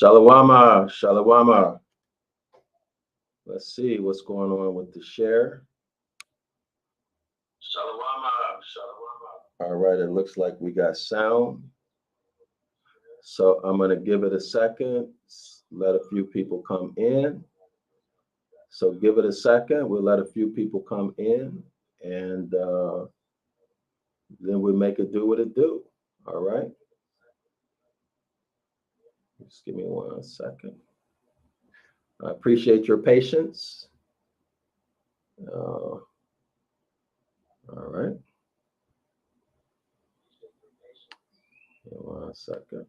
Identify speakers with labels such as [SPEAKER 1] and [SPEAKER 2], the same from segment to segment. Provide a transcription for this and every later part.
[SPEAKER 1] Shalawama, Shalawama. Let's see what's going on with the share. Shalawama, Shalawama. All right, it looks like we got sound. So I'm going to give it a second, let a few people come in. So give it a second, we'll let a few people come in, and then we'll make it do what it do. All right. Just give me 1 second. I appreciate your patience. All right. 1 second.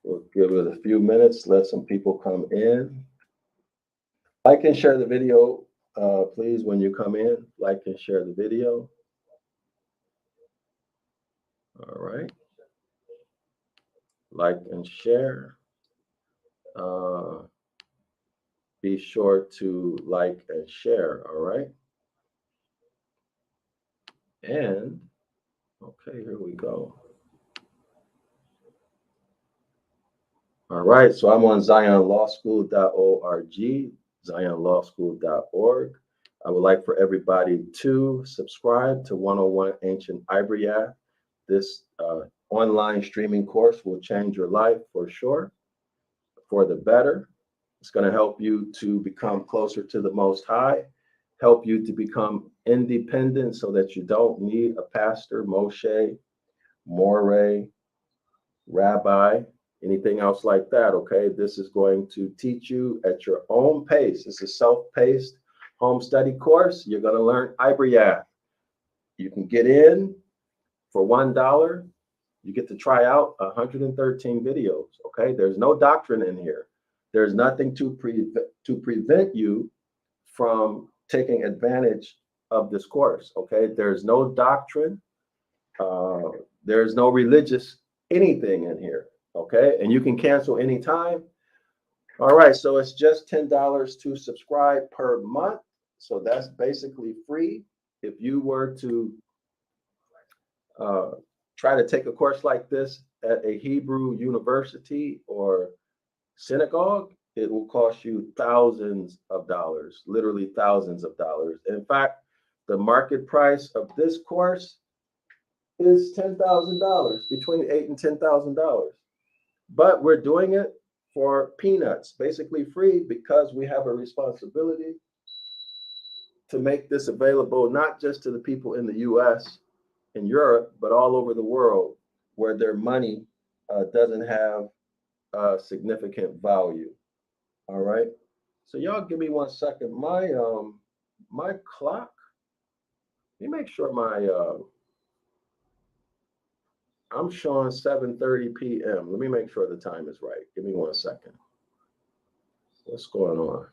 [SPEAKER 1] We'll give it a few minutes, let some people come in. Like and share the video, please, when you come in. Like and share the video. All right. Like and share. Be sure to like and share, all right? And, okay, here we go. All right, so I'm on zionlawschool.org, zionlawschool.org. I would like for everybody to subscribe to 101 Ancient Ibriath. This online streaming course will change your life for sure, for the better. It's going to help you to become closer to the Most High, help you to become independent so that you don't need a pastor, Moshe, Moreh, rabbi, anything else like that, okay? This is going to teach you at your own pace. It's a self-paced home study course. You're going to learn Ibriath. You can get in for $1. You get to try out 113 videos, okay? There's no doctrine in here. There's nothing to prevent you from taking advantage of this course, okay? There's no doctrine. There's no religious anything in here, okay? And you can cancel anytime. All right, so it's just $10 to subscribe per month. So that's basically free. If you were to try to take a course like this at a Hebrew university or synagogue, it will cost you thousands of dollars, literally thousands of dollars. In fact, the market price of this course is $10,000, between $8,000 and $10,000. But we're doing it for peanuts, basically free, because we have a responsibility to make this available not just to the people in the US and Europe, but all over the world where their money doesn't have significant value. All right. So y'all give me 1 second. My clock. Let me make sure my I'm showing 7:30 p.m. Let me make sure the time is right. Give me 1 second. What's going on?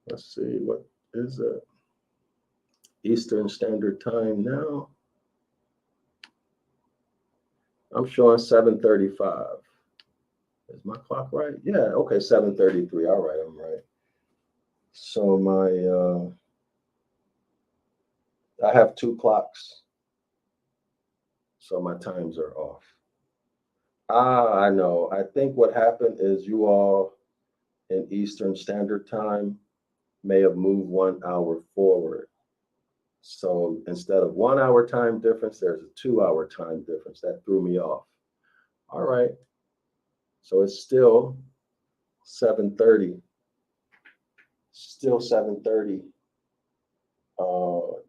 [SPEAKER 1] Let's see, what is it? Eastern Standard Time now. I'm showing 7:35. Is my clock right? Yeah, okay, 7:33. All right, I'm right. So I have 2 clocks, so my times are off. I know. I think what happened is you all in Eastern Standard Time may have moved 1 hour forward. So instead of 1 hour time difference, there's a 2 hour time difference. That threw me off. All right. So it's still 7:30. Still 7:30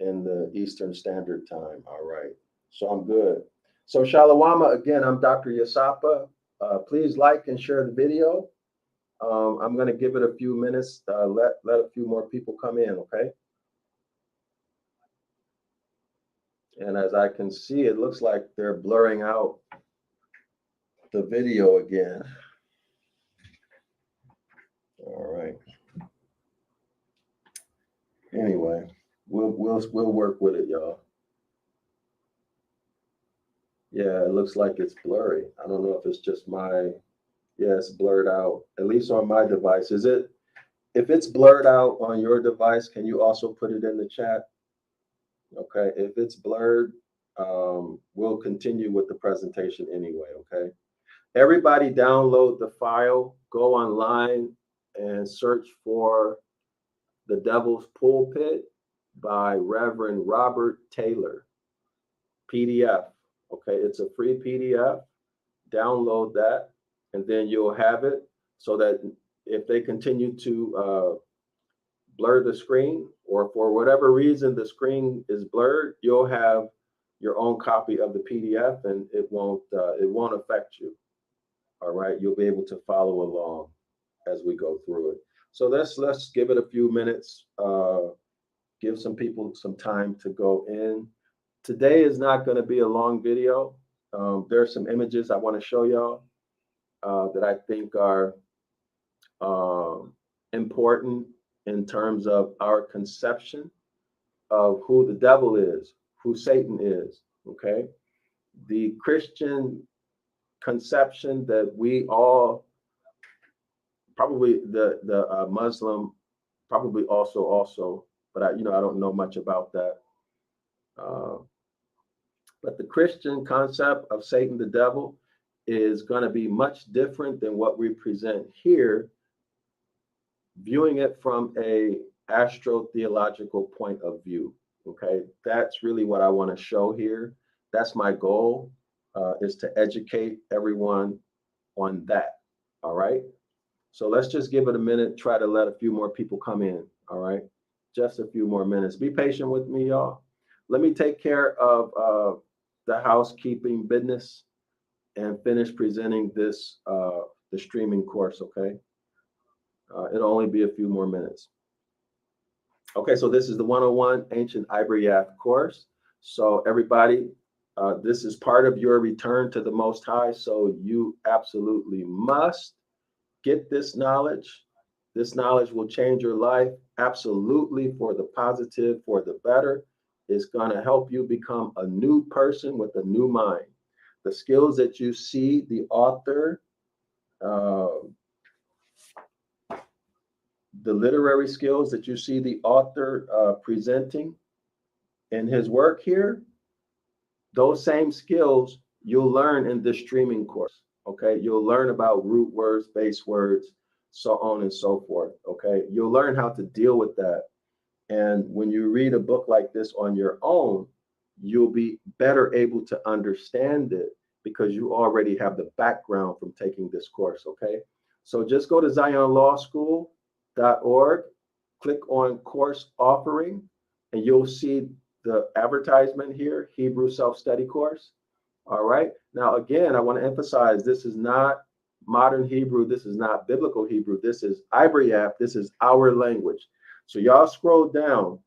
[SPEAKER 1] in the Eastern Standard Time. All right. So I'm good. So Shalawama, again, I'm Dr. Yasapa. Please like and share the video. I'm going to give it a few minutes. Let a few more people come in, okay? And as I can see, it looks like they're blurring out the video again. All right. Anyway, we'll work with it, y'all. Yeah, it looks like it's blurry. I don't know if it's just my, yeah, it's blurred out, at least on my device. Is it, if it's blurred out on your device, can you also put it in the chat? Okay, if it's blurred, we'll continue with the presentation anyway, okay? Everybody download the file, go online and search for The Devil's Pulpit by Reverend Robert Taylor, PDF. Okay, it's a free PDF. Download that, and then you'll have it so that if they continue to blur the screen, or for whatever reason the screen is blurred, you'll have your own copy of the PDF, and it won't affect you. All right, you'll be able to follow along as we go through it. So let's give it a few minutes. Give some people some time to go in. Today is not going to be a long video. There's some images I want to show y'all that I think are important in terms of our conception of who the devil is, who Satan is. Okay, the Christian conception that we all, probably the Muslim, probably also, but I don't know much about that. Uh, but the Christian concept of Satan the devil is going to be much different than what we present here, viewing it from a astrotheological point of view. Okay, that's really what I want to show here. That's my goal, is to educate everyone on that. All right. So let's just give it a minute, try to let a few more people come in. All right. Just a few more minutes. Be patient with me, y'all. Let me take care of the housekeeping business and finish presenting this, the streaming course. Okay. It'll only be a few more minutes. Okay, so this is the 101 Ancient Ibriath course. So everybody, this is part of your return to the Most High. So you absolutely must get this knowledge. This knowledge will change your life absolutely for the positive, for the better. It's going to help you become a new person with a new mind. The skills that you see the author, the literary skills that you see the author presenting in his work here, those same skills you'll learn in this streaming course. Okay, you'll learn about root words, base words, so on and so forth. Okay, you'll learn how to deal with that. And when you read a book like this on your own, you'll be better able to understand it because you already have the background from taking this course. Okay, so just go to zionlawschool.org, click on course offering, and you'll see the advertisement here, Hebrew self-study course. All right. Now, again, I want to emphasize this is not modern Hebrew. This is not biblical Hebrew. This is Ibriath. This is our language. So y'all scroll down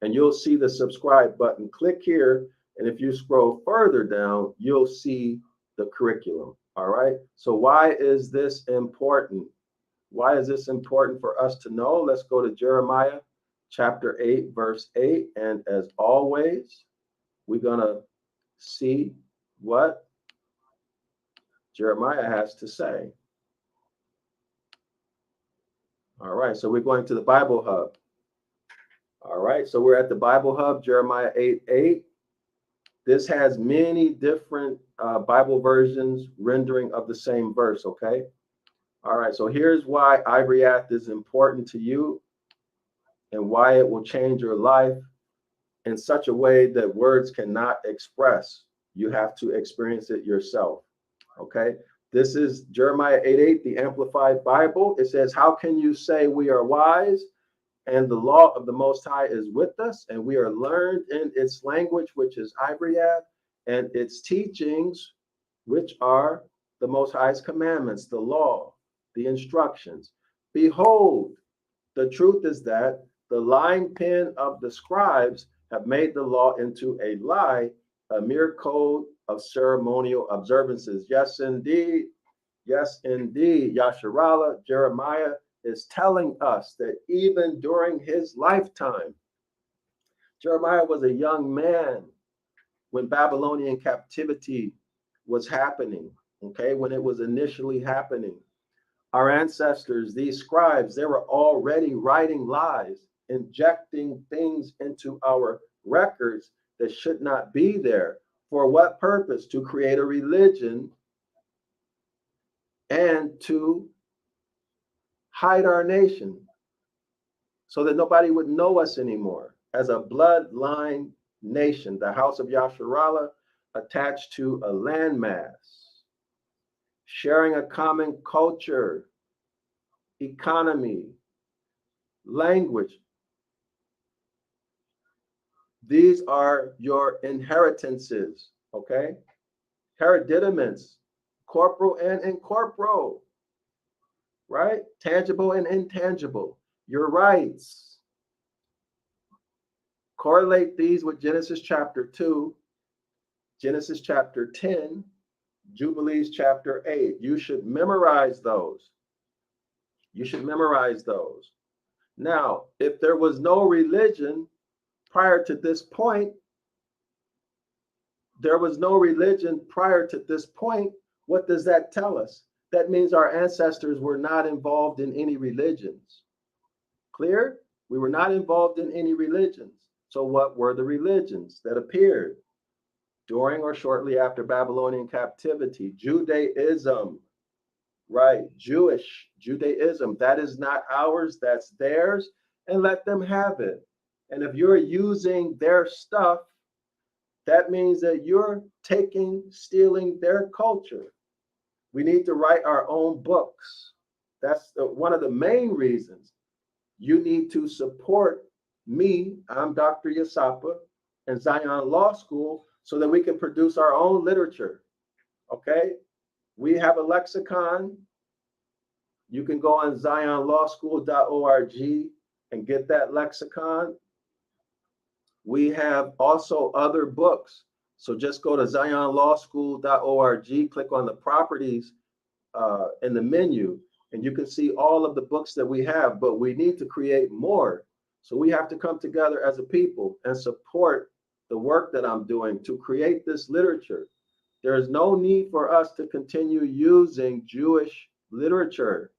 [SPEAKER 1] and you'll see the subscribe button. Click here. And if you scroll further down, you'll see the curriculum. All right. So why is this important? Why is this important for us to know? Let's go to Jeremiah chapter 8, verse 8. And as always, we're going to see what Jeremiah has to say. All right, so we're going to the Bible Hub. All right, so we're at the Bible Hub, Jeremiah 8:8. This has many different Bible versions rendering of the same verse, okay? All right, so here's why Ibriath is important to you and why it will change your life in such a way that words cannot express. You have to experience it yourself. Okay, this is Jeremiah 8:8, the Amplified Bible. It says, how can you say we are wise and the law of the Most High is with us and we are learned in its language, which is Ibriath, and its teachings, which are the Most High's commandments, the law, the instructions. Behold, the truth is that the lying pen of the scribes have made the law into a lie, a mere code of ceremonial observances. Yes, indeed. Yes, indeed. Yasharallah, Jeremiah is telling us that even during his lifetime, Jeremiah was a young man when Babylonian captivity was happening, okay, when it was initially happening, our ancestors, these scribes, they were already writing lies, injecting things into our records that should not be there. For what purpose? To create a religion and to hide our nation so that nobody would know us anymore as a bloodline nation, the house of Yasharallah attached to a landmass, sharing a common culture, economy, language. These are your inheritances, okay? Hereditament, corporal and incorporeal, right? Tangible and intangible. Your rights. Correlate these with Genesis chapter 2, Genesis chapter 10, Jubilees chapter 8. You should memorize those. You should memorize those. Now, if there was no religion prior to this point, what does that tell us? That means our ancestors were not involved in any religions. Clear? We were not involved in any religions. So what were the religions that appeared during or shortly after Babylonian captivity? Judaism, right? Judaism. That is not ours, that's theirs, and let them have it. And if you're using their stuff, that means that you're stealing their culture. We need to write our own books. That's one of the main reasons you need to support me. I'm Dr. Yasapa and Zion Law School so that we can produce our own literature. Okay? We have a lexicon. You can go on zionlawschool.org and get that lexicon. We have also other books. So just go to zionlawschool.org, click on the properties in the menu, and you can see all of the books that we have, but we need to create more. So we have to come together as a people and support the work that I'm doing to create this literature. There is no need for us to continue using Jewish literature,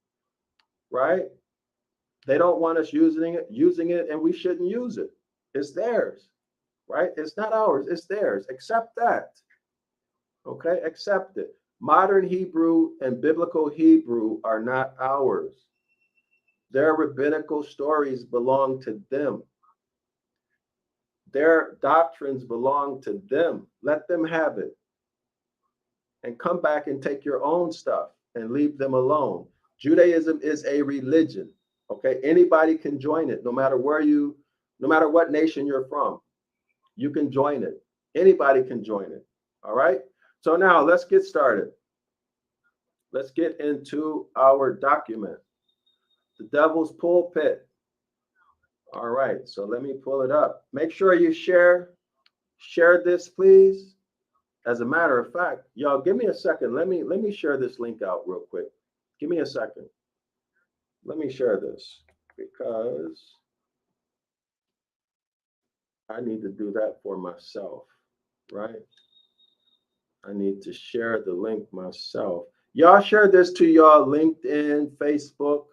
[SPEAKER 1] right? They don't want us using it, and we shouldn't use it. It's theirs, right? It's not ours, it's theirs. Accept that, okay? Accept it. Modern Hebrew and biblical Hebrew are not ours. Their rabbinical stories belong to them. Their doctrines belong to them. Let them have it. And come back and take your own stuff and leave them alone. Judaism is a religion, okay? Anybody can join it, no matter what nation you're from. You can join it. Anybody can join it, all right? So now let's get started. Let's get into our document, the Devil's Pulpit. All right, so let me pull it up. Make sure you share this, please. As a matter of fact, y'all, give me a second. Let me share this link out real quick. Give me a second. Let me share this because I need to do that for myself, right? I need to share the link myself. Y'all share this to y'all LinkedIn, Facebook,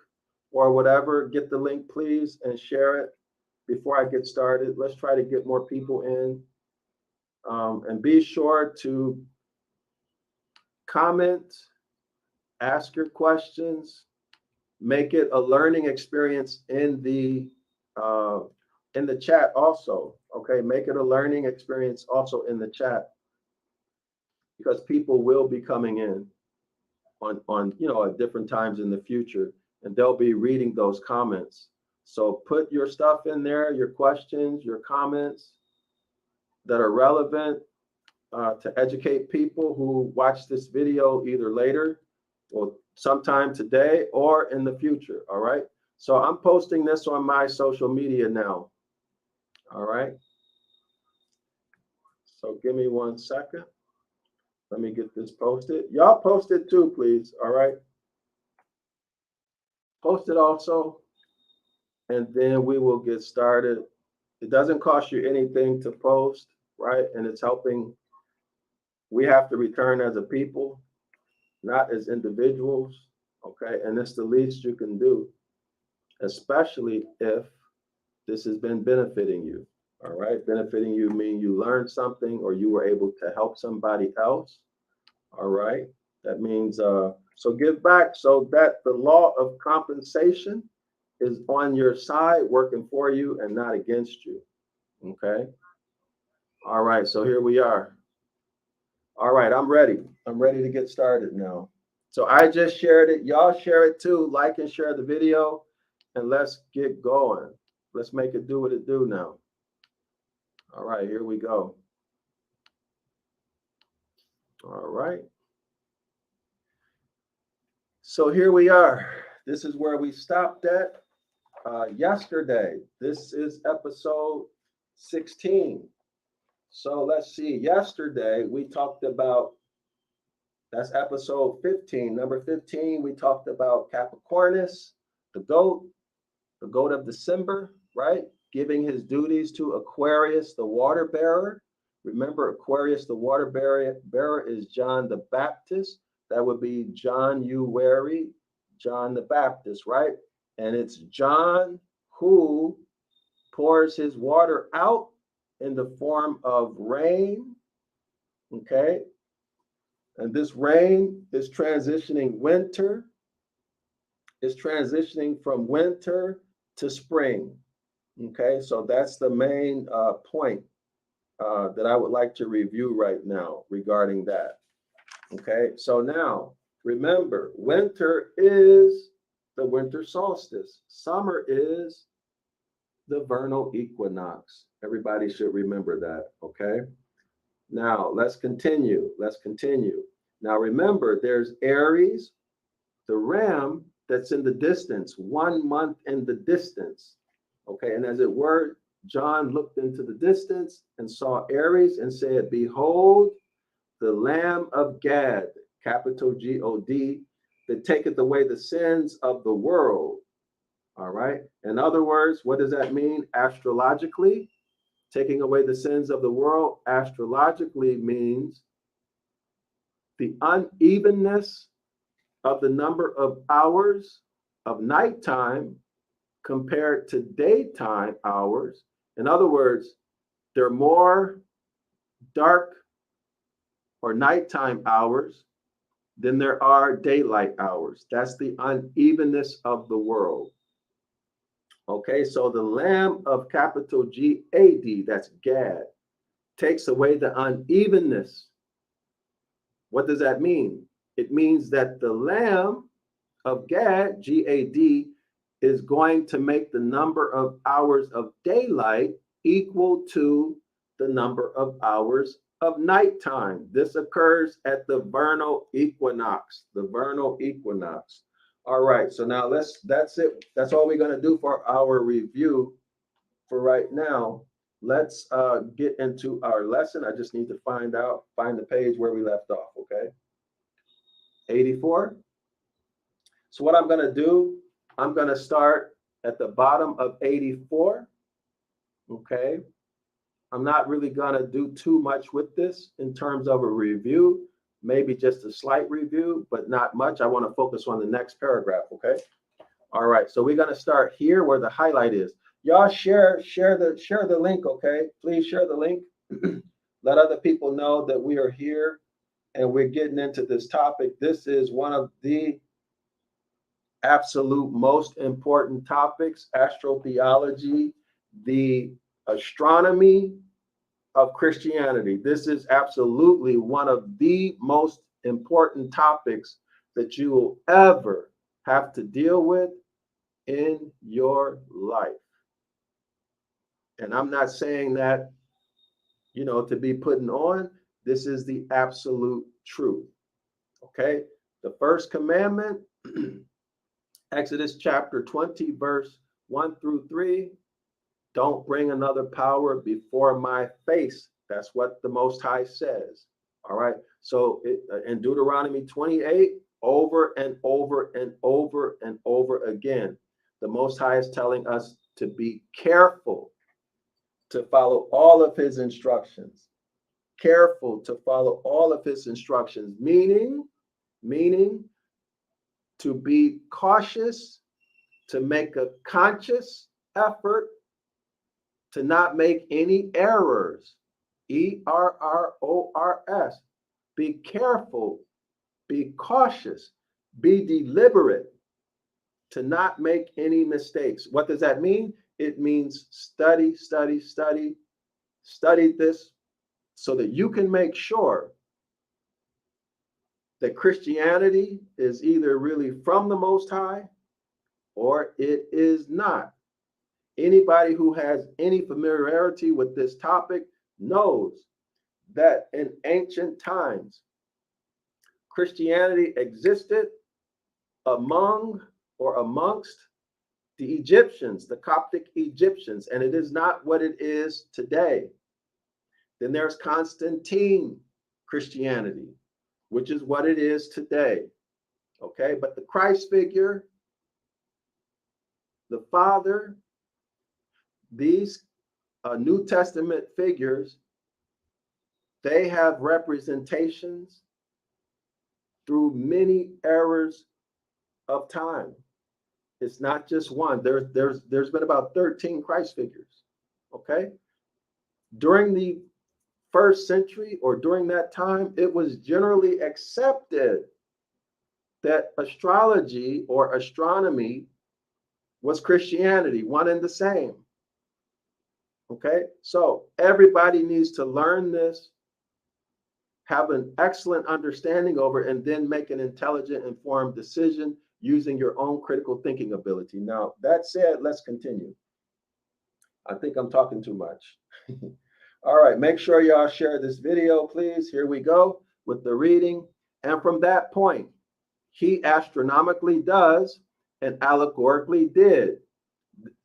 [SPEAKER 1] or whatever. Get the link, please, and share it before I get started. Let's try to get more people in. And be sure to comment, ask your questions, make it a learning experience in the chat also. Okay, make it a learning experience also in the chat, because people will be coming in on at different times in the future, and they'll be reading those comments. So put your stuff in there, your questions, your comments that are relevant to educate people who watch this video either later or sometime today or in the future. All right. So I'm posting this on my social media now. All right. So give me 1 second. Let me get this posted. Y'all post it too, please. All right. Post it also, and then we will get started. It doesn't cost you anything to post. right? And it's helping. We have to return as a people, not as individuals, okay? And it's the least you can do, especially if this has been benefiting you, all right? Benefiting you mean you learned something or you were able to help somebody else, all right? That means, so give back so that the law of compensation is on your side, working for you and not against you, okay? All right, so here we are. All right, I'm ready. I'm ready to get started now. So I just shared it. Y'all share it too. Like and share the video, and let's get going. Let's make it do what it do now. All right, here we go. All right. So here we are. This is where we stopped at yesterday. This is episode 16. So let's see. Yesterday we talked about, that's episode 15. Number 15, we talked about Capricornus, the goat of December, right? Giving his duties to Aquarius, the water bearer. Remember, Aquarius, the water bearer is John the Baptist. That would be John Uwary, John the Baptist, right? And it's John who pours his water out in the form of rain, okay? And this rain is transitioning from winter to spring. Okay, so that's the main point that I would like to review right now regarding that. Okay, so now remember, winter is the winter solstice. Summer is the vernal equinox. Everybody should remember that. Okay, now let's continue. Now remember, there's Aries, the ram that's in the distance, 1 month in the distance. Okay, and as it were, John looked into the distance and saw Aries and said, behold, the Lamb of Gad, capital G-O-D, that taketh away the sins of the world. All right. In other words, what does that mean astrologically? Taking away the sins of the world astrologically means the unevenness of the number of hours of nighttime compared to daytime hours. In other words, there are more dark or nighttime hours than there are daylight hours. That's the unevenness of the world. Okay, so the Lamb of capital G-A-D, that's Gad, takes away the unevenness. What does that mean? It means that the Lamb of Gad, G-A-D, is going to make the number of hours of daylight equal to the number of hours of nighttime. This occurs at the vernal equinox, All right, so now that's it. That's all we're going to do for our review for right now. Let's get into our lesson. I just need to find the page where we left off, okay? 84. So what I'm going to do, I'm going to start at the bottom of 84, okay? I'm not really going to do too much with this in terms of a review, maybe just a slight review, but not much. I want to focus on the next paragraph, okay? All right, so we're going to start here where the highlight is. Y'all share the link, okay? Please share the link. Let other people know that we are here and we're getting into this topic. This is one of the absolute most important topics, astrotheology, the astronomy of Christianity. This is absolutely one of the most important topics that you will ever have to deal with in your life. And I'm not saying that, to be putting on. This is the absolute truth. Okay? The first commandment, Exodus chapter 20, verse 1 through 3, don't bring another power before my face. That's what the Most High says. All right. So in Deuteronomy 28, over and over and over and over again, the Most High is telling us to be careful to follow all of his instructions. Careful to follow all of his instructions, meaning to be cautious, to make a conscious effort to not make any errors. ERRORS. Be careful, be cautious, be deliberate to not make any mistakes. What does that mean? It means study this so that you can make sure that Christianity is either really from the Most High or it is not. Anybody who has any familiarity with this topic knows that in ancient times, Christianity existed among or amongst the Egyptians, the Coptic Egyptians, and it is not what it is today. Then there's Constantine Christianity, which is what it is today. Okay, but the Christ figure, the Father, these New Testament figures, they have representations through many eras of time. It's not just one. There's been about 13 Christ figures. Okay, during the first century or during that time, it was generally accepted that astrology or astronomy was Christianity, one and the same. Okay, so everybody needs to learn this, have an excellent understanding over it, and then make an intelligent, informed decision using your own critical thinking ability. Now, that said, let's continue. I think I'm talking too much. All right, make sure y'all share this video, please. Here we go with the reading. And from that point, he astronomically does and allegorically did.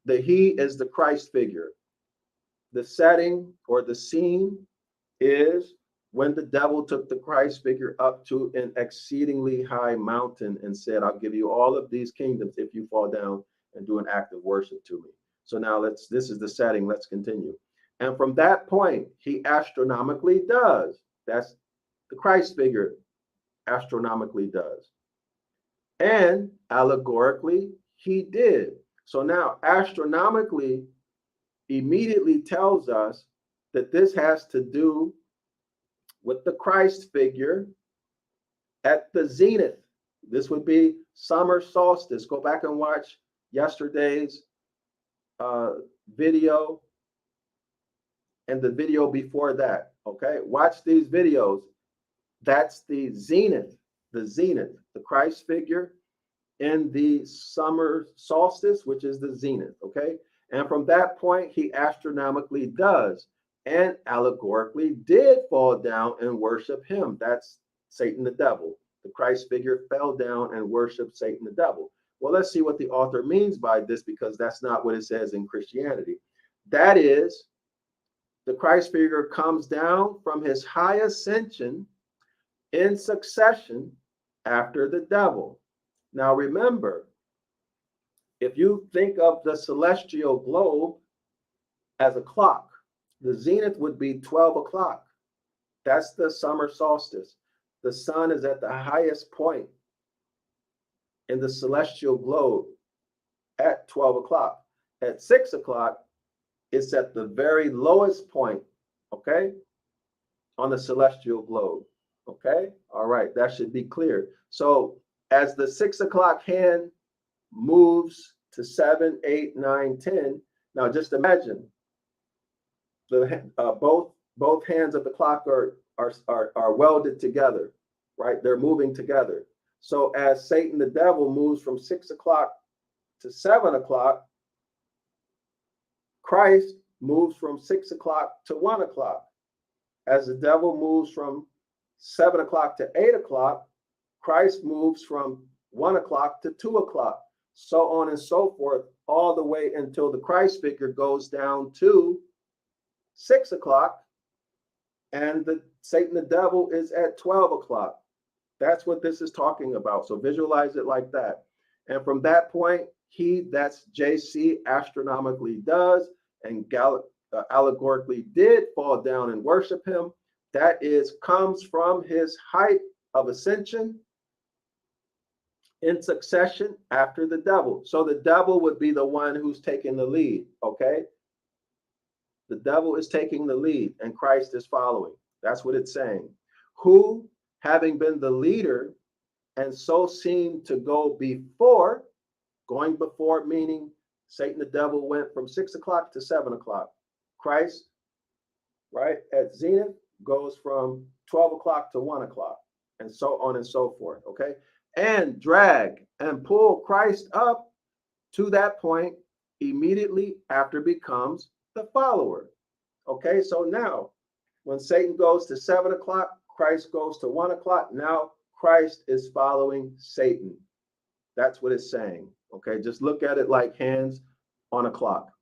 [SPEAKER 1] The he is the Christ figure. The setting or the scene is when the devil took the Christ figure up to an exceedingly high mountain and said, I'll give you all of these kingdoms if you fall down and do an act of worship to me. So now this is the setting. Let's continue. And from that point, he astronomically does. That's the Christ figure astronomically does. And allegorically, he did. So now astronomically immediately tells us that this has to do with the Christ figure at the zenith. This would be summer solstice. Go back and watch yesterday's video and the video before that. Okay, watch these videos. That's the zenith, the Christ figure in the summer solstice, which is the zenith. Okay, and from that point, he astronomically does and allegorically did fall down and worship him. That's Satan the devil. The Christ figure fell down and worshiped Satan the devil. Well, let's see what the author means by this, because that's not what it says in Christianity. That is, the Christ figure comes down from his high ascension in succession after the devil. Now remember, if you think of the celestial globe as a clock, the zenith would be 12 o'clock. That's the summer solstice. The sun is at the highest point in the celestial globe at 12 o'clock. At 6 o'clock, it's at the very lowest point, okay, on the celestial globe. Okay, all right, that should be clear. So as the 6 o'clock hand moves to 7, 8, 9, 10, now just imagine the both hands of the clock are welded together, right? They're moving together. So as Satan the devil moves from 6 o'clock to 7 o'clock, Christ moves from 6 o'clock to 1 o'clock. As the devil moves from 7 o'clock to 8 o'clock, Christ moves from 1 o'clock to 2 o'clock, so on and so forth, all the way until the Christ figure goes down to 6 o'clock, and Satan the devil is at 12 o'clock. That's what this is talking about. So visualize it like that. And from that point, that's JC astronomically does and allegorically did fall down and worship him, that is, comes from his height of ascension in succession after the devil. So the devil would be the one who's taking the lead, okay? The devil is taking the lead and Christ is following. That's what it's saying. Who, having been the leader and so seemed to go before, going before meaning Satan the devil went from 6 o'clock to 7 o'clock. Christ, right, at zenith goes from 12 o'clock to 1 o'clock, and so on and so forth, okay? And drag and pull Christ up to that point immediately after becomes the follower. Okay, so now when Satan goes to 7 o'clock, Christ goes to 1 o'clock. Now Christ is following Satan. That's what it's saying. Okay, just look at it like hands on a clock.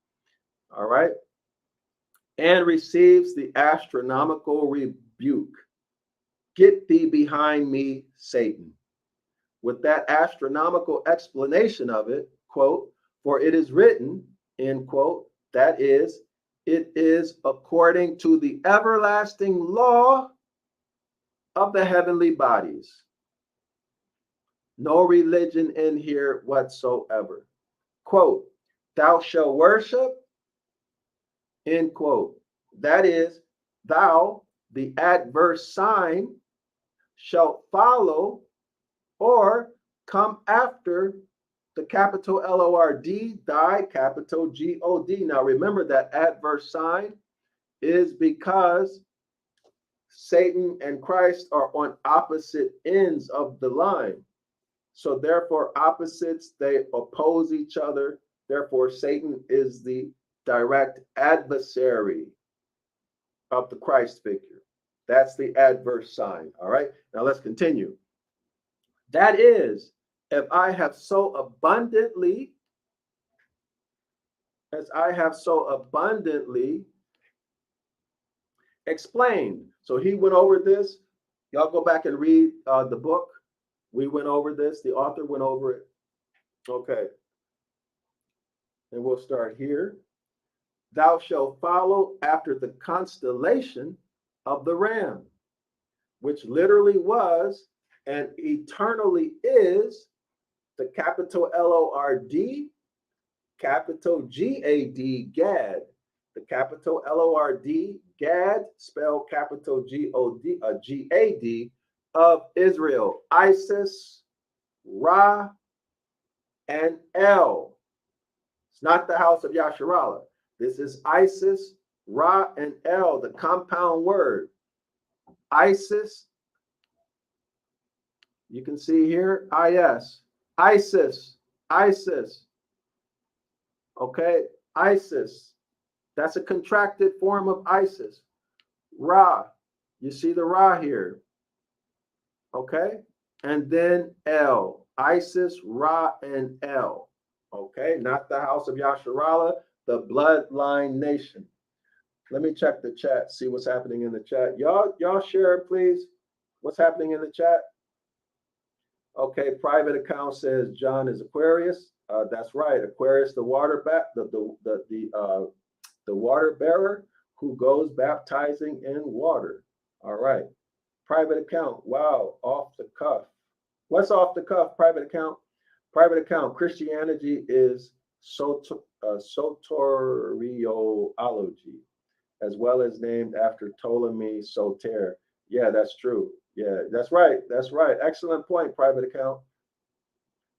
[SPEAKER 1] All right. And receives the astronomical rebuke. Get thee behind me, Satan. With that astronomical explanation of it, quote, for it is written, end quote, that is, it is according to the everlasting law of the heavenly bodies. No religion in here whatsoever. Quote, thou shalt worship, end quote. That is, thou, the adverse sign, shalt follow or come after the capital L-O-R-D, thy capital G-O-D. Now remember that adverse sign is because Satan and Christ are on opposite ends of the line. So therefore opposites, they oppose each other. Therefore Satan is the direct adversary of the Christ figure. That's the adverse sign. All right, now let's continue. That is, if I have so abundantly, explained. So he went over this. Y'all go back and read the book. We went over this. The author went over it. Okay. And we'll start here. Thou shalt follow after the constellation of the Ram, which literally was and eternally is the capital L-O-R-D, capital G-A-D, Gad. The capital L-O-R-D, Gad, spelled capital G-O-D, G-A-D, of Israel. Isis, Ra, and El. It's not the house of Yasharallah. This is Isis, Ra, and El, the compound word. Isis, you can see here, I-S. Isis, Isis. Okay, Isis. That's a contracted form of Isis. Ra, you see the Ra here. Okay, and then El. Isis, Ra, and El. Okay, not the house of Yasharallah, the bloodline nation. Let me check the chat, see what's happening in the chat. Y'all share it, please. What's happening in the chat? Okay, private account says John is Aquarius. That's right, Aquarius, the water the water bearer who goes baptizing in water. All right, private account. Wow, off the cuff. What's off the cuff? Private account. Private account. Christianity is soteriology, as well as named after Ptolemy Soter. Yeah, that's true. Yeah, that's right. That's right. Excellent point, private account.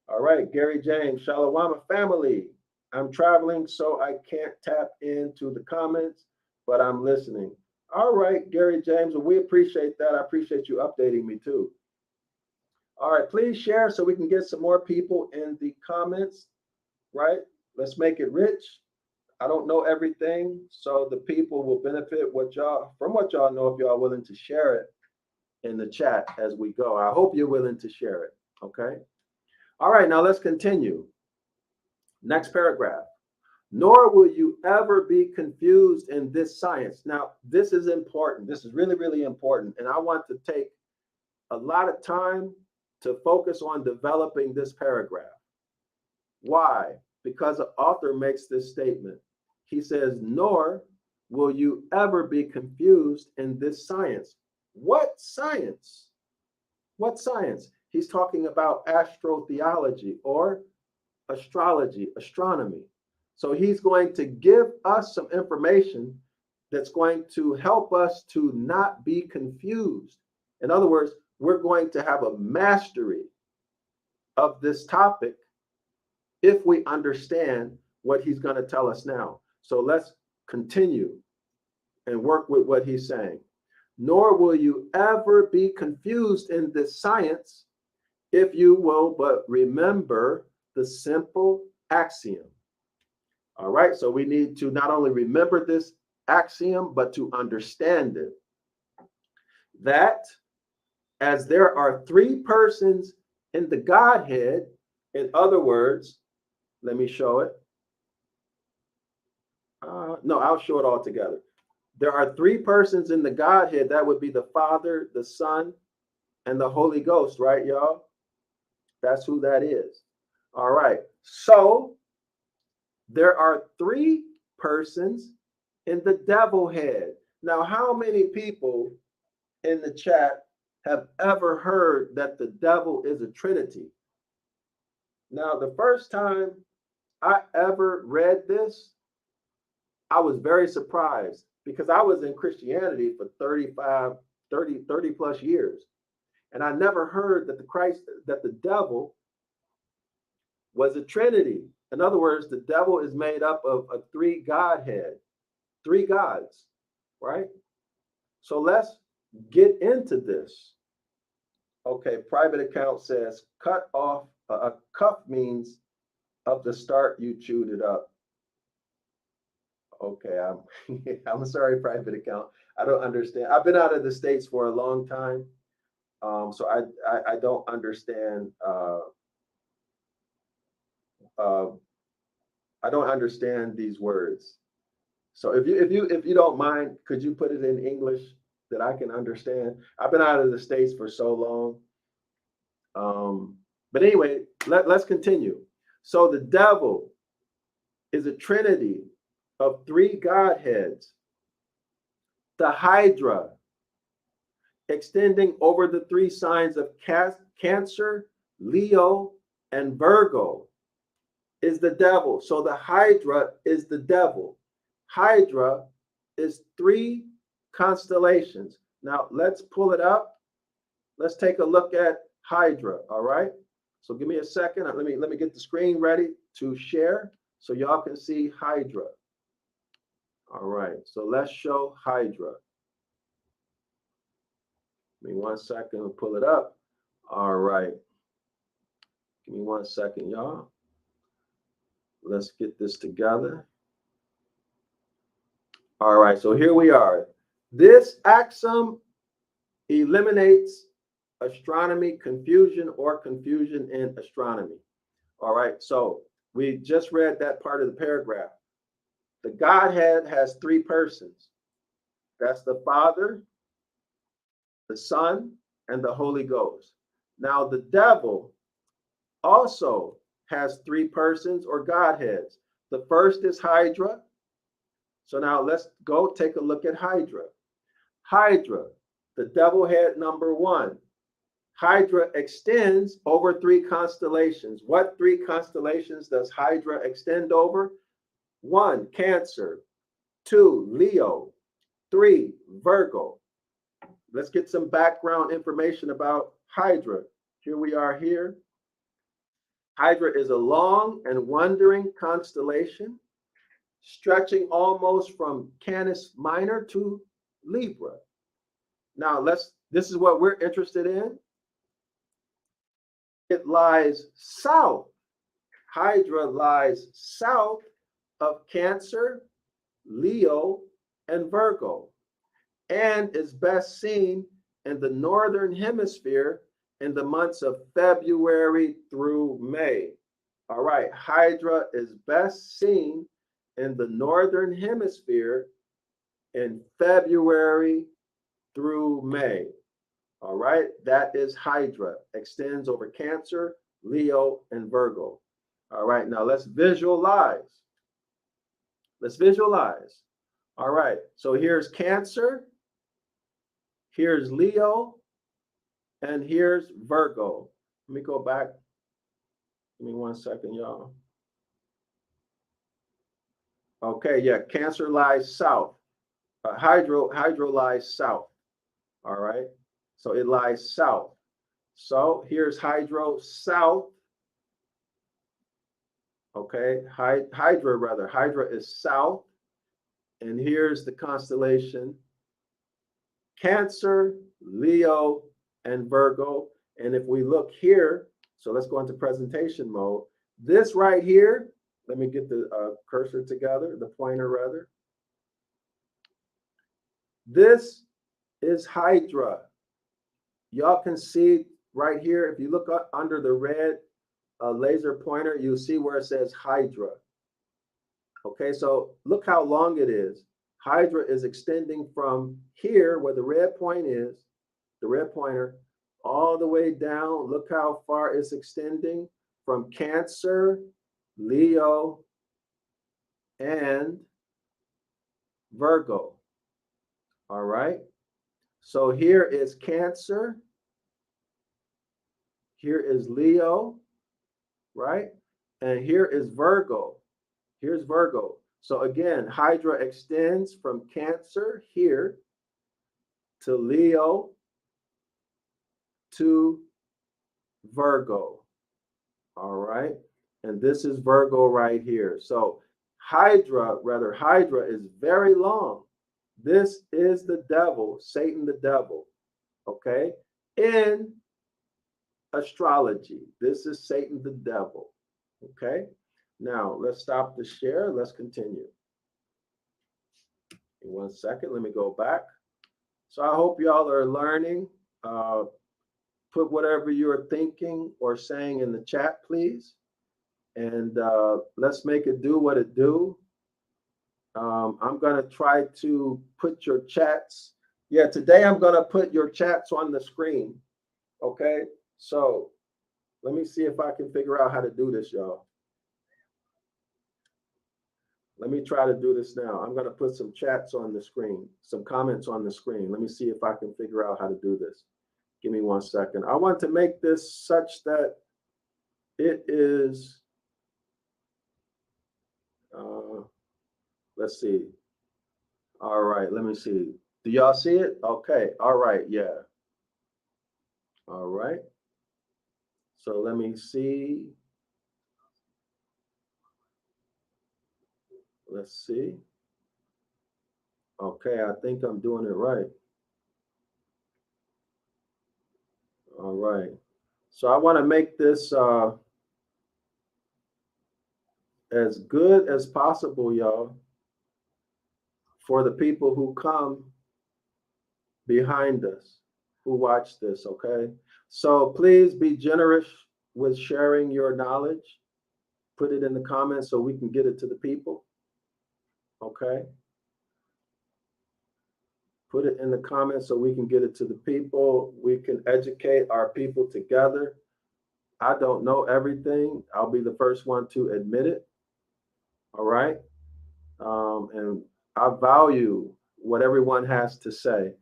[SPEAKER 1] All right, Gary James, Shalom family. I'm traveling, so I can't tap into the comments, but I'm listening. All right, Gary James, well, we appreciate that. I appreciate you updating me too. All right, please share so we can get some more people in the comments, right? Let's make it rich. I don't know everything, so the people will benefit from what y'all know if y'all are willing to share it in the chat as we go. I hope you're willing to share it, okay? All right, now let's continue. Next paragraph. Nor will you ever be confused in this science. Now, this is important. This is really, really important. And I want to take a lot of time to focus on developing this paragraph. Why? Because the author makes this statement. He says, nor will you ever be confused in this science? What science? What science? He's talking about astrotheology or astrology, astronomy. So he's going to give us some information that's going to help us to not be confused. In other words, we're going to have a mastery of this topic if we understand what he's going to tell us now. So let's continue and work with what he's saying. Nor will you ever be confused in this science if you will but remember the simple axiom. All right, so we need to not only remember this axiom, but to understand it. That as there are three persons in the Godhead, in other words, let me show it. No, I'll show it all together. There are three persons in the Godhead. That would be the Father, the Son, and the Holy Ghost, right, y'all? That's who that is. All right. So there are three persons in the devil head. Now, how many people in the chat have ever heard that the devil is a trinity? Now, the first time I ever read this, I was very surprised because I was in Christianity for 30 plus years. And I never heard that the devil was a trinity. In other words, the devil is made up of a three Godhead, three gods, right? So let's get into this. Okay, private account says cut off, a cuff means of the start you chewed it up. Okay, I'm sorry, private account. I don't understand. I've been out of the States for a long time. So I don't understand. I don't understand these words. So if you don't mind, could you put it in English that I can understand? I've been out of the States for so long. But anyway, let's continue. So the devil is a trinity of three Godheads. The Hydra, extending over the three signs of Cancer, Leo, and Virgo, is the devil. So the Hydra is the devil. Hydra is three constellations. Now let's pull it up. Let's take a look at Hydra. All right. So give me a second. Let me get the screen ready to share so y'all can see Hydra. All right. So let's show Hydra. Give me 1 second to pull it up. All right. Give me 1 second, y'all. Let's get this together. All right, so here we are. This axiom eliminates astronomy confusion or confusion in astronomy. All right, so we just read that part of the paragraph. The Godhead has three persons. That's the Father, the Son, and the Holy Ghost. Now, the devil also has three persons or Godheads. The first is Hydra. So now let's go take a look at Hydra. Hydra, the devil head number one. Hydra extends over three constellations. What three constellations does Hydra extend over? 1, Cancer. 2, Leo. 3, Virgo. Let's get some background information about Hydra. Here we are here. Hydra is a long and wandering constellation stretching almost from Canis Minor to Libra. Now this is what we're interested in. It lies south. Hydra lies south of Cancer, Leo, and Virgo, and is best seen in the northern hemisphere in the months of February through May. All right, Hydra is best seen in the northern hemisphere in February through May. All right, that is Hydra, extends over Cancer, Leo, and Virgo. All right, now let's visualize. Let's visualize. All right. So here's Cancer, here's Leo, and here's Virgo. Let me go back. Give me 1 second, y'all. Okay, yeah, Cancer lies south. Hydro lies south. All right. So it lies south. So here's Hydro south. Okay, Hydra is south. And here's the constellation Cancer, Leo, and Virgo. And if we look here, so let's go into presentation mode. This right here, let me get the cursor together, the pointer rather. This is Hydra. Y'all can see right here, if you look up under the red laser pointer, you'll see where it says Hydra. Okay, so look how long it is. Hydra is extending from here where the red point is, the red pointer, all the way down. Look how far it's extending from Cancer, Leo, and Virgo. All right. So here is Cancer. Here is Leo, right? And here is Virgo. Here's Virgo. So again, Hydra extends from Cancer here to Leo to Virgo. All right. And this is Virgo right here. So Hydra is very long. This is the devil, Satan the devil. Okay. In astrology, this is Satan the devil. Okay. Now let's stop the share. Let's continue. In 1 second, let me go back. So I hope y'all are learning. Put whatever you're thinking or saying in the chat, please. And let's make it do what it do. I'm going to try to put your chats. Yeah, today I'm going to put your chats on the screen. Okay, so let me see if I can figure out how to do this, y'all. Let me try to do this now. I'm going to put some chats on the screen, some comments on the screen. Let me see if I can figure out how to do this. Give me 1 second. I want to make this such that it is, let's see. All right, let me see. Do y'all see it? Okay, all right, yeah. All right. So let me see. Let's see. Okay, I think I'm doing it right. All right. So I want to make this as good as possible, y'all, for the people who come behind us, who watch this, okay? So please be generous with sharing your knowledge. Put it in the comments so we can get it to the people, okay? Put it in the comments so we can get it to the people. We can educate our people together. I don't know everything. I'll be the first one to admit it, all right? And I value what everyone has to say.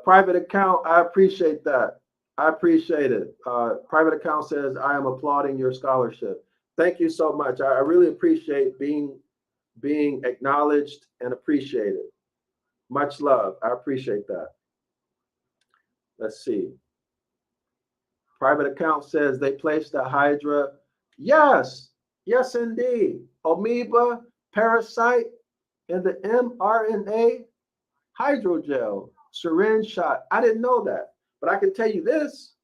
[SPEAKER 1] Private account, I appreciate that. I appreciate it. Private account says, I am applauding your scholarship. Thank you so much. I really appreciate being acknowledged and appreciated. Much love. I appreciate that. Let's see. Private account says they placed a Hydra. Yes, yes, indeed. Amoeba, parasite, and the mRNA hydrogel syringe shot. I didn't know that, but I can tell you this.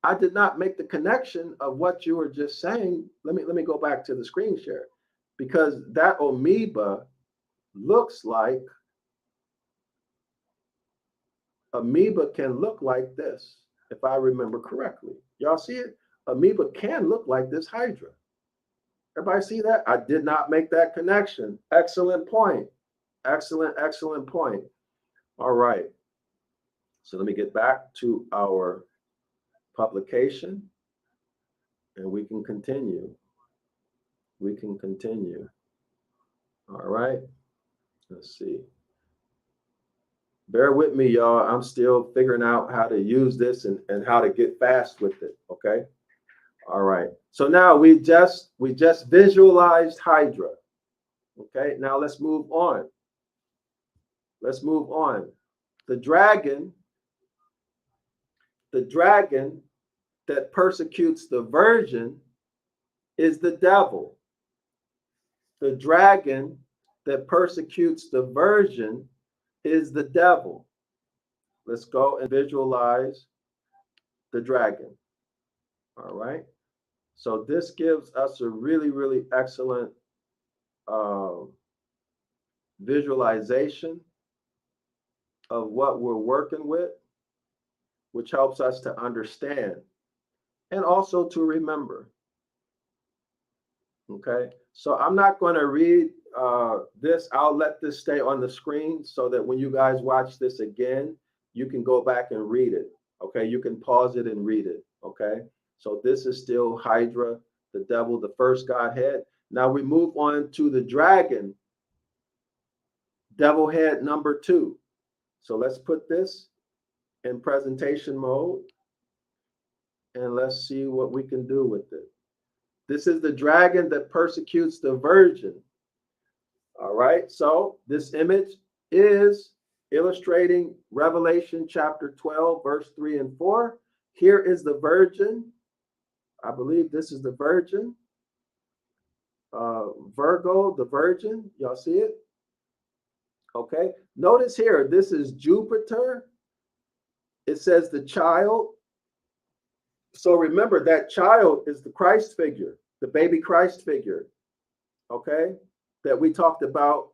[SPEAKER 1] I did not make the connection of what you were just saying. Let me go back to the screen share, because that amoeba looks like, amoeba can look like this, if I remember correctly. Y'all see it? Amoeba can look like this hydra. Everybody see that? I did not make that connection. Excellent point. Excellent point. All right. So let me get back to our publication and we can continue. We can continue. All right. Let's see. Bear with me, y'all. I'm still figuring out how to use this and how to get fast with it. Okay. All right. So now we just visualized Hydra. Okay. Now let's move on. Let's move on. The dragon that persecutes the virgin is the devil. The dragon that persecutes the virgin is the devil. Let's go and visualize the dragon. All right. So this gives us a really, really excellent visualization of what we're working with, which helps us to understand and also to remember. Okay. So I'm not going to read this. I'll let this stay on the screen so that when you guys watch this again, you can go back and read it. Okay. You can pause it and read it. Okay. So this is still Hydra, the devil, the first Godhead. Now we move on to the dragon, devil head number 2. So let's put this in presentation mode and let's see what we can do with it. This is the dragon that persecutes the virgin. All right. So this image is illustrating Revelation chapter 12, verse 3 and 4. Here is the virgin. I believe this is the virgin. Virgo, the virgin. Y'all see it? Okay. Notice here, this is Jupiter. It says the child. So remember that child is the Christ figure, the baby Christ figure. Okay. That we talked about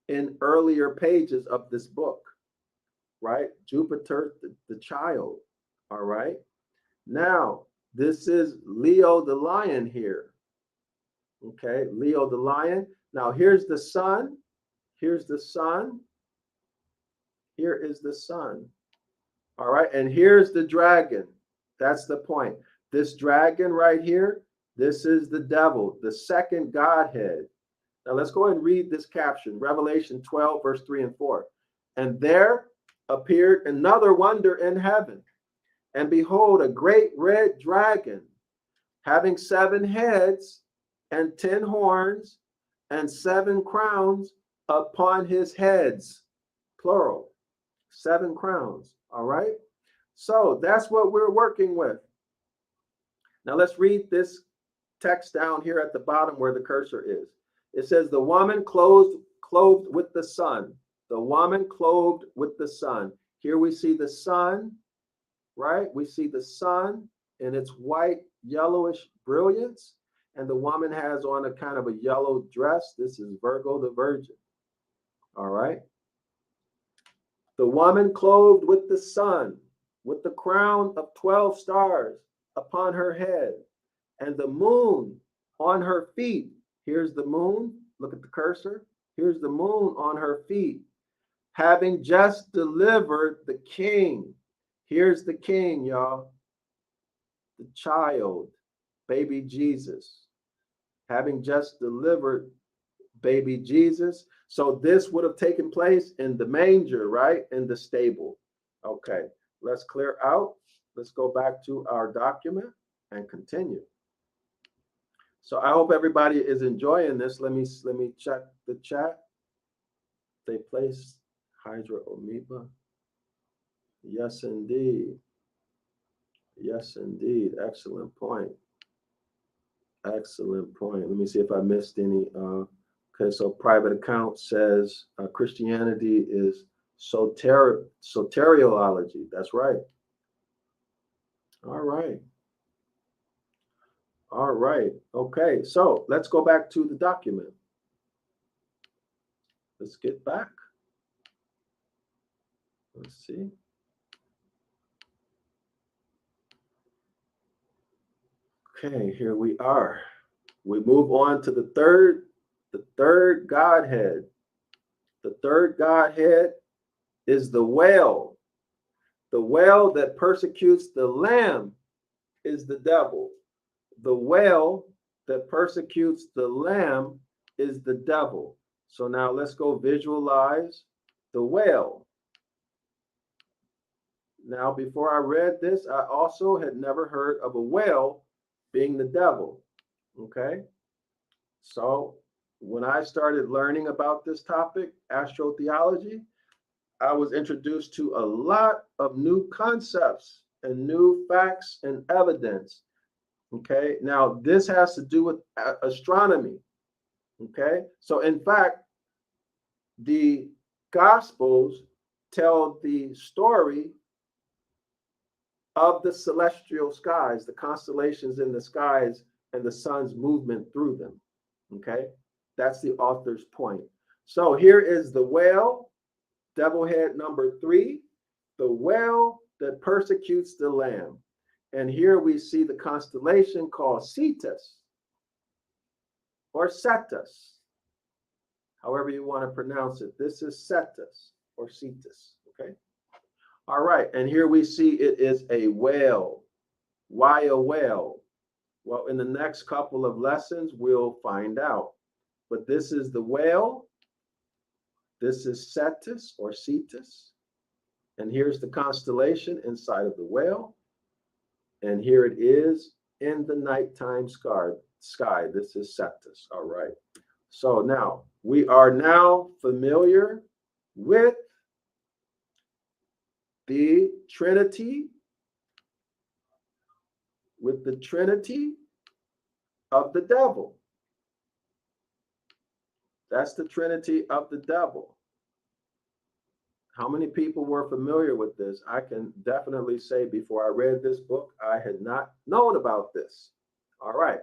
[SPEAKER 1] in earlier pages of this book. Right? Jupiter, the child. All right. Now, this is Leo the lion here. Okay, Leo the lion. Now here's the sun. Here's the sun. Here is the sun. All right, and here's the dragon. That's the point. This dragon right here, this is the devil, the second Godhead. Now let's go and read this caption. Revelation 12, verse 3 and 4. And there appeared another wonder in heaven. And behold, a great red dragon, having 7 heads and 10 horns and 7 crowns upon his heads, plural, 7 crowns. All right. So that's what we're working with. Now let's read this text down here at the bottom where the cursor is. It says, the woman clothed with the sun. The woman clothed with the sun. Here we see the sun, right? We see the sun in its white, yellowish brilliance. And the woman has on a kind of a yellow dress. This is Virgo the virgin. All right. The woman clothed with the sun, with the crown of 12 stars upon her head, and the moon on her feet. Here's the moon. Look at the cursor. Here's the moon on her feet, having just delivered the king. Here's the king, y'all. The child, baby Jesus, having just delivered baby Jesus. So this would have taken place in the manger, right? In the stable. Okay, let's clear out. Let's go back to our document and continue. So I hope everybody is enjoying this. Let me check the chat. They placed Hydra Amoeba. Yes, indeed. Yes, indeed. Excellent point. Excellent point. Let me see if I missed any. Okay, so private account says Christianity is soteriology. That's right. All right. All right. Okay, so let's go back to the document. Let's get back. Let's see. Okay, here we are. We move on to the third Godhead. The third Godhead is the whale. The whale that persecutes the lamb is the devil. The whale that persecutes the lamb is the devil. So now let's go visualize the whale. Now, before I read this, I also had never heard of a whale being the devil. Okay. So when I started learning about this topic, astrotheology, I was introduced to a lot of new concepts and new facts and evidence. Okay. Now, this has to do with astronomy. Okay. So, in fact, the Gospels tell the story of the celestial skies, the constellations in the skies, and the sun's movement through them. Okay. That's the author's point. So, here is the whale, devil head number 3, the whale that persecutes the lamb. And here we see the constellation called Cetus or Cetus, however you want to pronounce it. This is Cetus or Cetus. Okay. All right. And here we see it is a whale. Why a whale? Well, in the next couple of lessons, we'll find out. But this is the whale. This is Cetus or Cetus. And here's the constellation inside of the whale. And here it is in the nighttime sky. This is Cetus. All right. So now we are now familiar with the Trinity, of the devil. That's the Trinity of the devil. How many people were familiar with this? I can definitely say before I read this book, I had not known about this. All right.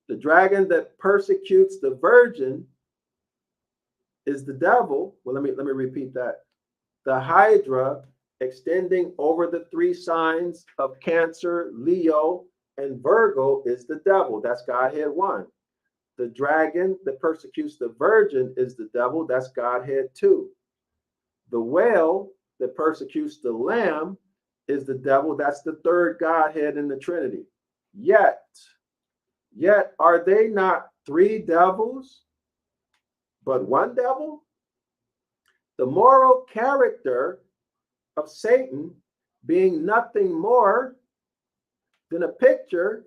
[SPEAKER 1] The dragon that persecutes the virgin is the devil. Well, let me repeat that. The Hydra extending over the 3 signs of Cancer, Leo, and Virgo is the devil. That's Godhead 1. The dragon that persecutes the virgin is the devil. That's Godhead 2. The whale that persecutes the lamb is the devil. That's the 3rd Godhead in the Trinity. Yet, are they not 3 devils, but 1 devil? The moral character of Satan being nothing more than a picture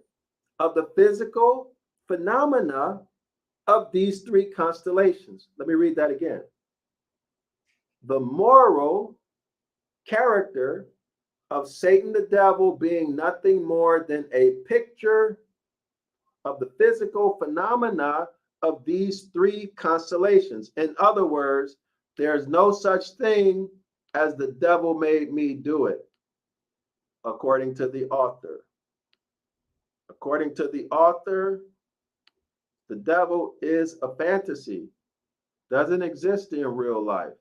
[SPEAKER 1] of the physical phenomena of these 3 constellations. Let me read that again. The moral character of Satan the devil being nothing more than a picture of the physical phenomena of these 3 constellations. In other words, there's no such thing as the devil made me do it, according to the author. According to the author, the devil is a fantasy, doesn't exist in real life.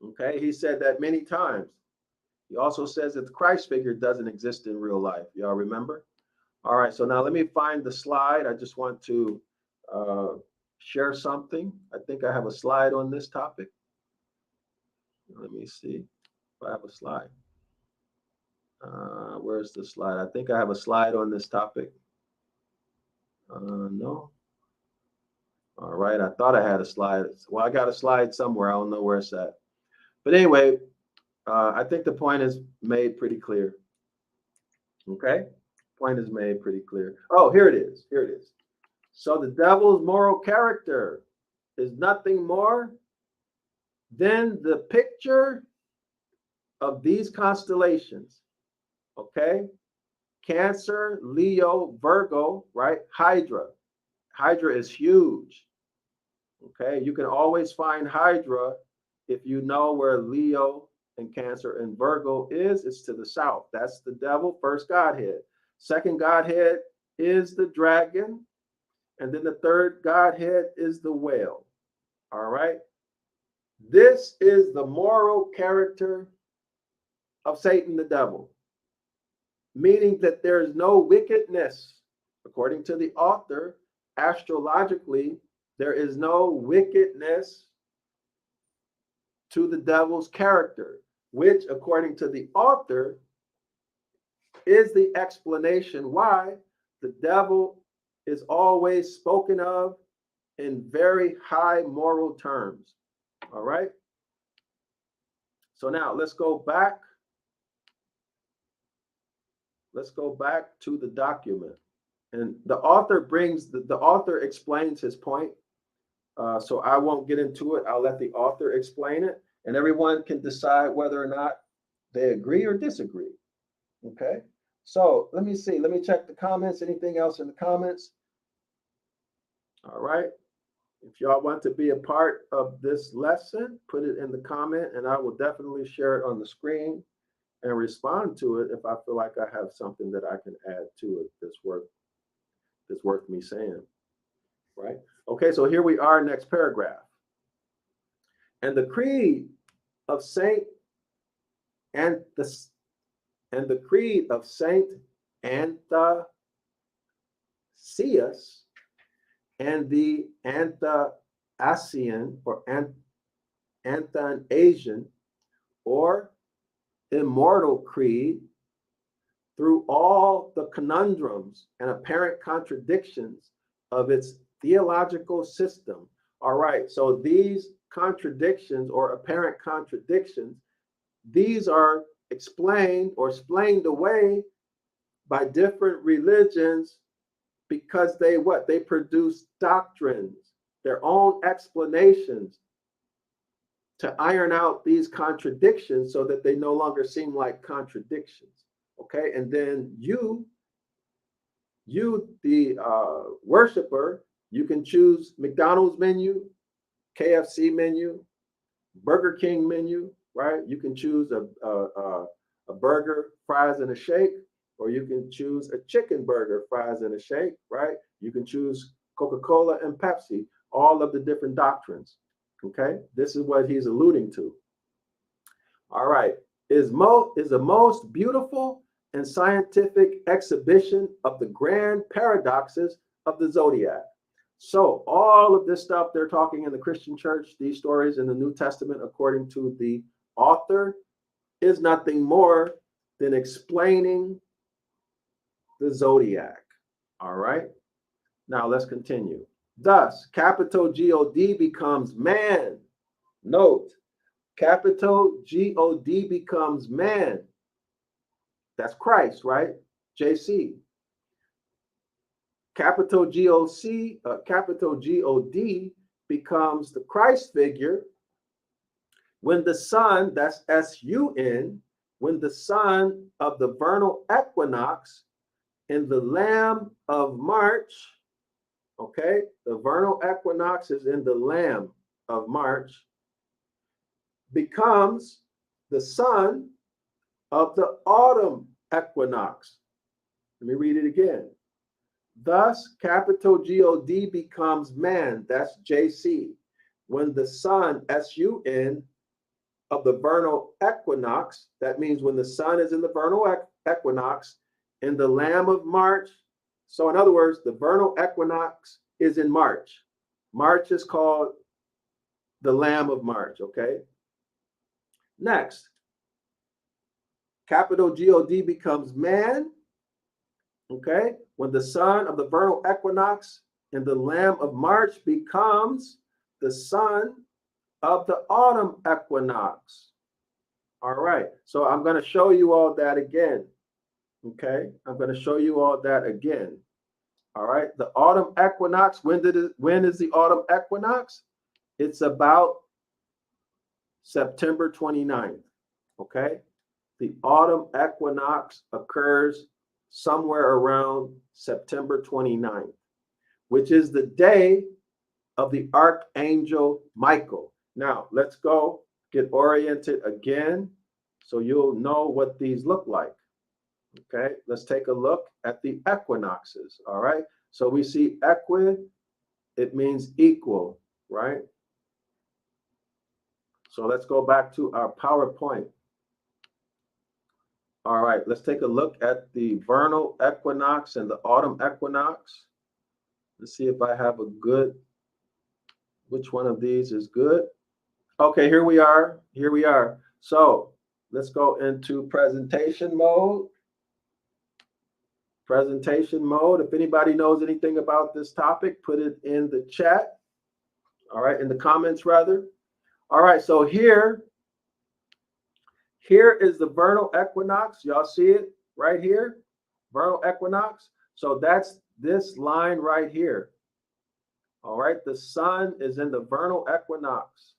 [SPEAKER 1] Okay, he said that many times. He also says that the Christ figure doesn't exist in real life. Y'all remember? All right, so now let me find the slide. I just want to share something. I think I have a slide on this topic. Let me see if I have a slide. Where's the slide? I think I have a slide on this topic. No. All right, I thought I had a slide. Well, I got a slide somewhere. I don't know where it's at. But anyway, I think the point is made pretty clear. Okay? Point is made pretty clear. Oh, here it is. Here it is. So the devil's moral character is nothing more than the picture of these constellations. Okay? Cancer, Leo, Virgo, right? Hydra. Hydra is huge. Okay? You can always find Hydra if you know where Leo and Cancer and Virgo is. It's to the south. That's the devil, 1st Godhead. 2nd Godhead is the dragon. And then the 3rd Godhead is the whale. All right. This is the moral character of Satan the devil, meaning that there is no wickedness. According to the author, astrologically, there is no wickedness to the devil's character, which, according to the author, is the explanation why the devil is always spoken of in very high moral terms. All right. So now let's go back. Let's go back to the document. And the author explains his point. So I won't get into it. I'll let the author explain it, and everyone can decide whether or not they agree or disagree. Okay. So let me see. Let me check the comments. Anything else in the comments? All right. If y'all want to be a part of this lesson, put it in the comment, and I will definitely share it on the screen and respond to it if I feel like I have something that I can add to it that's worth me saying. Right? Okay, so here we are, next paragraph. And the creed of Saint Anthasius and the Anthasian or Athanasian or Immortal Creed, through all the conundrums and apparent contradictions of its theological system. All right, so these contradictions or apparent contradictions, these are explained or explained away by different religions because they produce doctrines, their own explanations to iron out these contradictions so that they no longer seem like contradictions. Okay, and then you the worshiper, you can choose McDonald's menu, KFC menu, Burger King menu, right? You can choose a burger, fries, and a shake, or you can choose a chicken burger, fries, and a shake, right? You can choose Coca-Cola and Pepsi, all of the different doctrines. Okay, this is what he's alluding to. All right, is the most beautiful and scientific exhibition of the grand paradoxes of the zodiac. So all of this stuff they're talking in the Christian church, these stories in the New Testament, according to the author, is nothing more than explaining the zodiac. All right, now let's continue. Thus, capital God becomes man. Note, capital God becomes man. That's Christ, right? JC. Capital capital God becomes the Christ figure when the sun, that's SUN, when the sun of the vernal equinox in the Lamb of March, okay, the vernal equinox is in the Lamb of March, becomes the sun of the autumn equinox. Let me read it again. Thus, capital God becomes man, that's JC, when the sun, SUN, of the vernal equinox, that means when the sun is in the vernal equinox, in the Lamb of March. So in other words, the vernal equinox is in March. March is called the Lamb of March, okay? Next, capital God becomes man, okay, when the sun of the vernal equinox in the Lamb of March becomes the sun of the autumn equinox. All right, so I'm going to show you all that again. Okay, I'm going to show you all that again. All right, the autumn equinox, when is the autumn equinox? It's about September 29th. Okay, the autumn equinox occurs somewhere around September 29th, which is the day of the Archangel Michael. Now, let's go get oriented again so you'll know what these look like. Okay, let's take a look at the equinoxes. All right, so we see it means equal, right? So let's go back to our PowerPoint. All right, let's take a look at the vernal equinox and the autumn equinox. Let's see if I have a good, which one of these is good. Okay, here we are. Here we are. So let's go into presentation mode. Presentation mode. If anybody knows anything about this topic, put it in the chat. All right, in the comments rather. All right, so here is the vernal equinox. Y'all see it right here? Vernal equinox. So that's this line right here. All right, the sun is in the vernal equinox.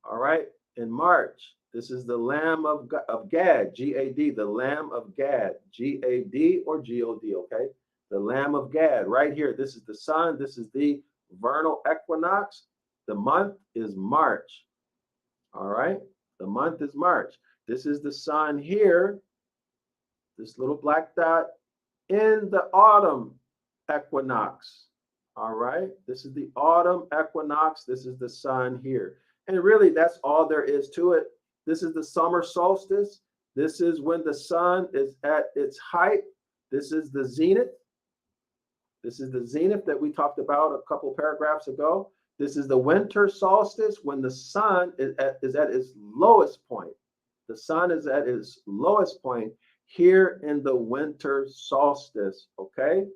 [SPEAKER 1] All right, in March. This is the Lamb of Gad, G-A-D, the Lamb of Gad, G-A-D or G-O-D, okay? The Lamb of Gad, right here. This is the sun. This is the vernal equinox. The month is March. All right, the month is March. This is the sun here, this little black dot in the autumn equinox. All right, this is the autumn equinox. This is the sun here. And really, that's all there is to it. This is the summer solstice. This is when the sun is at its height. This is the zenith. This is the zenith that we talked about a couple paragraphs ago. This is the winter solstice when the sun is at its lowest point. The sun is at its lowest point here in the winter solstice, okay?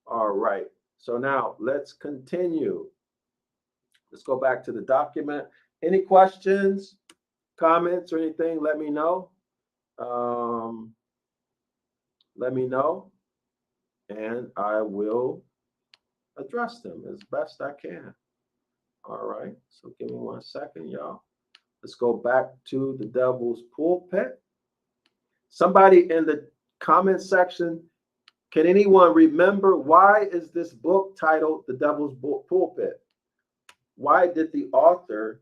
[SPEAKER 1] All right, so now let's continue. Let's go back to the document. Any questions, comments, or anything, let me know. Let me know, and I will address them as best I can. All right, so give me 1 second, y'all. Let's go back to the Devil's Pulpit. Somebody in the comment section, can anyone remember why is this book titled The Devil's Pulpit? Why did the author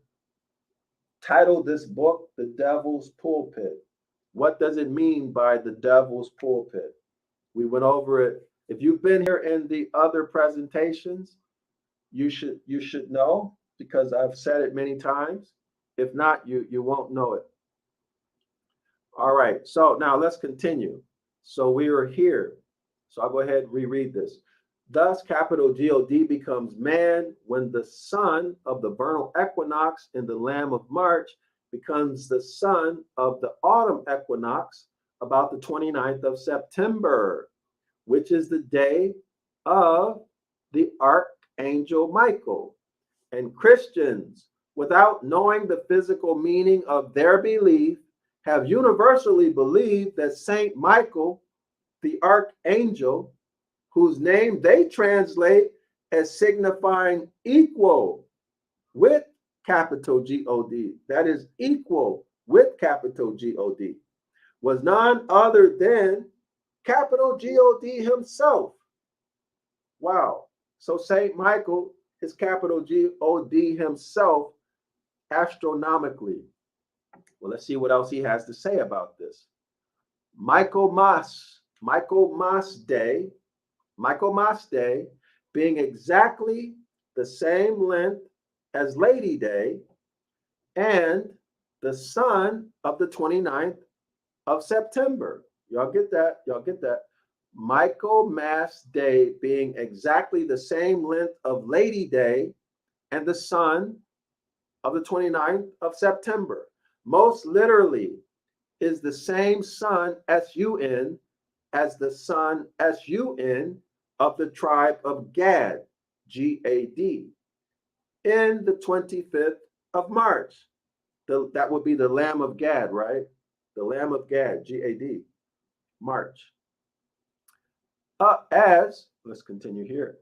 [SPEAKER 1] title this book The Devil's Pulpit? What does it mean by the Devil's Pulpit? We went over it. If you've been here in the other presentations, you should know, because I've said it many times. If not, you won't know it. All right, so now let's continue. So we are here. So I'll go ahead and reread this. Thus, capital G-O-D becomes man when the sun of the vernal equinox in the Lamb of March becomes the sun of the autumn equinox about the 29th of September, which is the day of the Archangel Michael. And Christians, without knowing the physical meaning of their belief, have universally believed that Saint Michael, the Archangel, whose name they translate as signifying equal with capital G-O-D, that is equal with capital G-O-D, was none other than capital G-O-D himself. Wow. So Saint Michael is capital G-O-D himself astronomically. Well, let's see what else he has to say about this. Michaelmas Day, being exactly the same length as Lady Day and the sun of the 29th of September. Y'all get that? Y'all get that? Michaelmas Day being exactly the same length of Lady Day and the sun of the 29th of September. Most literally is the same sun, S-U-N, as the sun, S-U-N, of the tribe of Gad, G-A-D, in the 25th of March. That would be the Lamb of Gad, right? The Lamb of Gad, G-A-D, March. Let's continue here,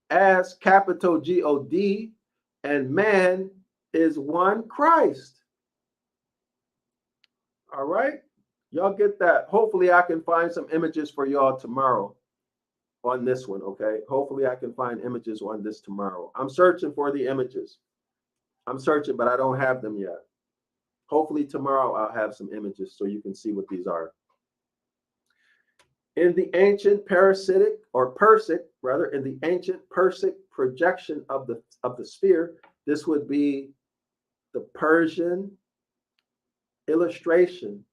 [SPEAKER 1] as capital G-O-D and man is one Christ. All right, y'all get that? Hopefully I can find some images for y'all tomorrow on this one, okay? Hopefully I can find images on this tomorrow. I'm searching for the images. I'm searching, but I don't have them yet. Hopefully tomorrow I'll have some images so you can see what these are. In the ancient Persic projection of the sphere, this would be the Persian illustration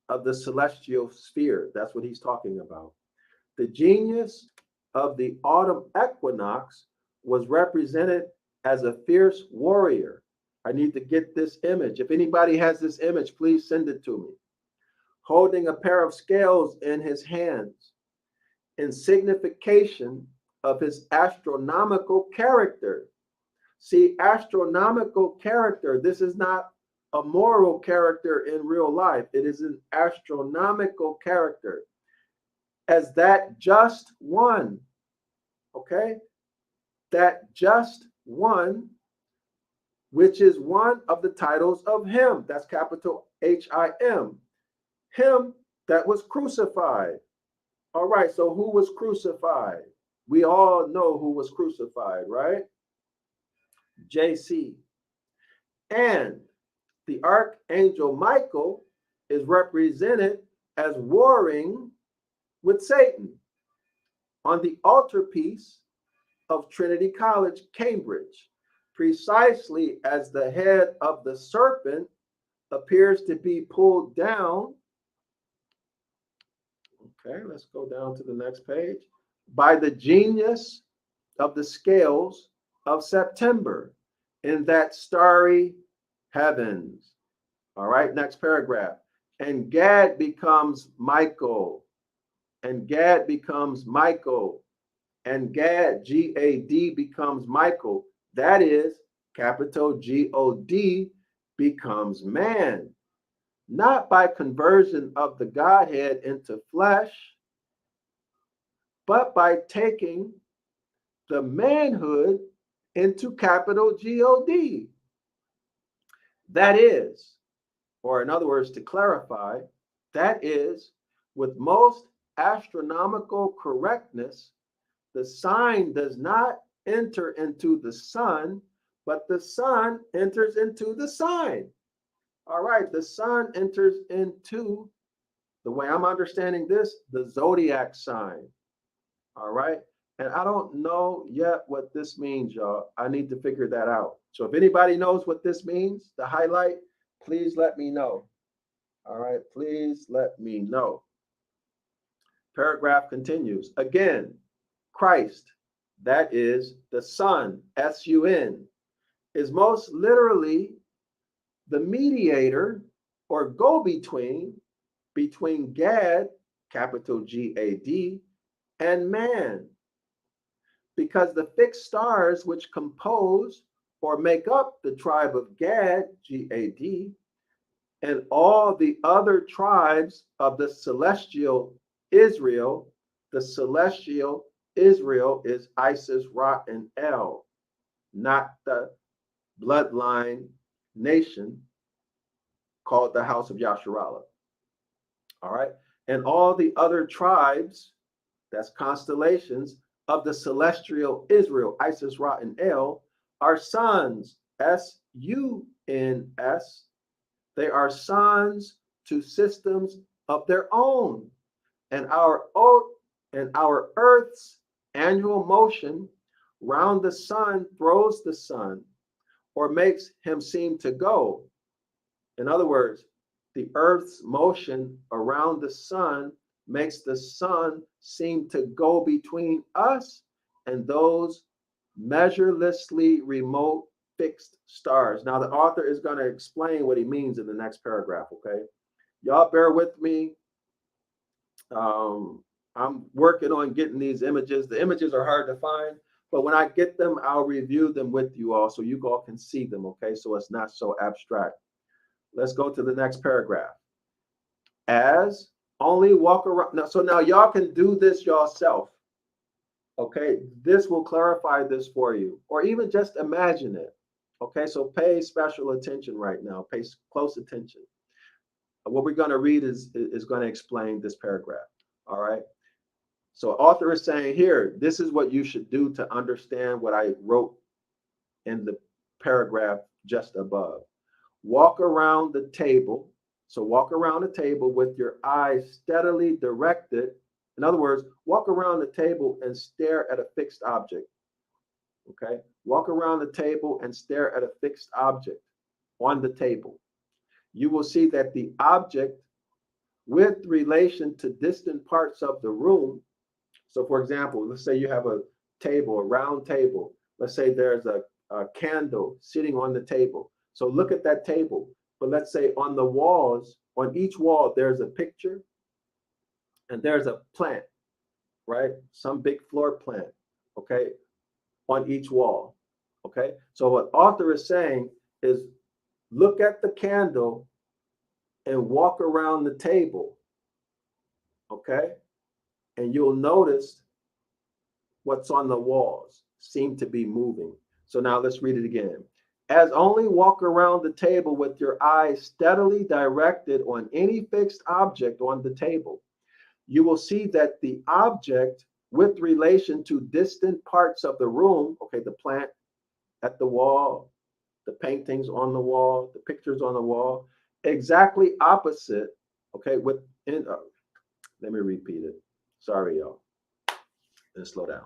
[SPEAKER 1] of the celestial sphere. That's what he's talking about. The genius of the autumn equinox was represented as a fierce warrior. I need to get this image. If anybody has this image, please send it to me. Holding a pair of scales in his hands, in signification of his astronomical character. See, astronomical character, this is not a moral character in real life. It is an astronomical character as that just one, okay? That just one, which is one of the titles of him. That's capital H-I-M. Him that was crucified. All right, so who was crucified? We all know who was crucified, right? JC. And the Archangel Michael is represented as warring with Satan on the altarpiece of Trinity College, Cambridge, precisely as the head of the serpent appears to be pulled down. Okay, let's go down to the next page. By the genius of the scales of September in that starry heavens. All right, next paragraph. And Gad becomes Michael. And Gad becomes Michael. And Gad, G-A-D, becomes Michael. That is, capital G-O-D, becomes man. Not by conversion of the Godhead into flesh, but by taking the manhood into capital G-O-D. That is, or in other words, to clarify, that is, with most astronomical correctness, the sign does not enter into the sun, but the sun enters into the sign. All right, the sun enters into, the way I'm understanding this, the zodiac sign. All right, and I don't know yet what this means, y'all. I need to figure that out. So if anybody knows what this means, the highlight, please let me know. All right, please let me know. Paragraph continues. Again, Christ, that is the Son, S-U-N, is most literally the mediator or go-between between Gad, capital G-A-D, and man. Because the fixed stars which compose or make up the tribe of Gad, G-A-D, and all the other tribes of the celestial Israel, the celestial Israel is Isis, Ra, and El, not the bloodline nation called the House of Yasharallah. All right. And all the other tribes, that's constellations of the celestial Israel, Isis, Ra, and El, are sons, S-U-N-S. They are sons to systems of their own. And our Earth's annual motion round the sun throws the sun or makes him seem to go. In other words, the Earth's motion around the sun makes the sun seem to go between us and those measurelessly remote fixed stars. Now, the author is going to explain what he means in the next paragraph, okay? Y'all bear with me. I'm working on getting these images. The images are hard to find, but when I get them, I'll review them with you all so you all can see them, okay? So it's not so abstract. Let's go to the next paragraph. As only walk around. Now, so now y'all can do this yourself, okay? This will clarify this for you, or even just imagine it, okay? So pay special attention right now. Pay close attention. What we're going to read is going to explain this paragraph, all right? So author is saying here, this is what you should do to understand what I wrote in the paragraph just above. Walk around the table. So walk around the table with your eyes steadily directed. In other words, walk around the table and stare at a fixed object, okay? Walk around the table and stare at a fixed object on the table. You will see that the object with relation to distant parts of the room. So for example, let's say you have a table, a round table. Let's say there's a candle sitting on the table. So look at that table. But let's say on the walls, on each wall, there's a picture and there's a plant, right? Some big floor plant, okay, on each wall. Okay, so what author is saying is look at the candle and walk around the table, okay? And you'll notice what's on the walls seem to be moving. So now let's read it again. As only walk around the table with your eyes steadily directed on any fixed object on the table, you will see that the object with relation to distant parts of the room, okay, the plant at the wall, the paintings on the wall, the pictures on the wall, exactly opposite, okay, let me repeat it. Sorry, y'all. Let's slow down.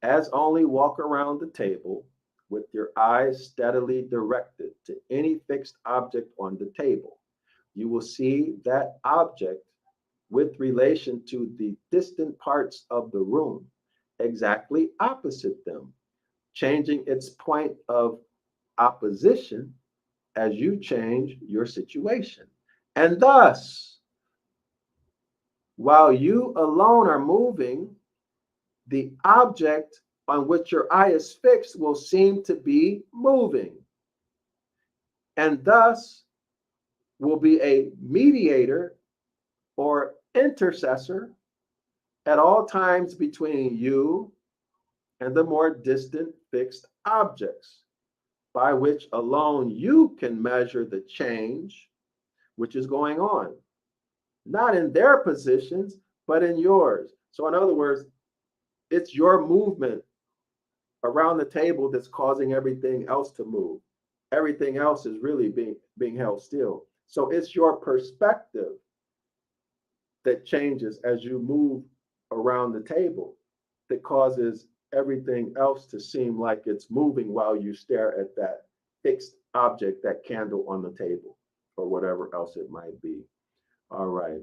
[SPEAKER 1] As only walk around the table with your eyes steadily directed to any fixed object on the table, you will see that object with relation to the distant parts of the room, exactly opposite them, changing its point of opposition as you change your situation. And thus, while you alone are moving, the object on which your eye is fixed will seem to be moving, and thus will be a mediator or intercessor at all times between you and the more distant fixed objects, by which alone you can measure the change which is going on, not in their positions, but in yours. So, in other words, it's your movement around the table that's causing everything else to move. Everything else is really being held still. So it's your perspective that changes as you move around the table that causes everything else to seem like it's moving while you stare at that fixed object, that candle on the table, or whatever else it might be. All right.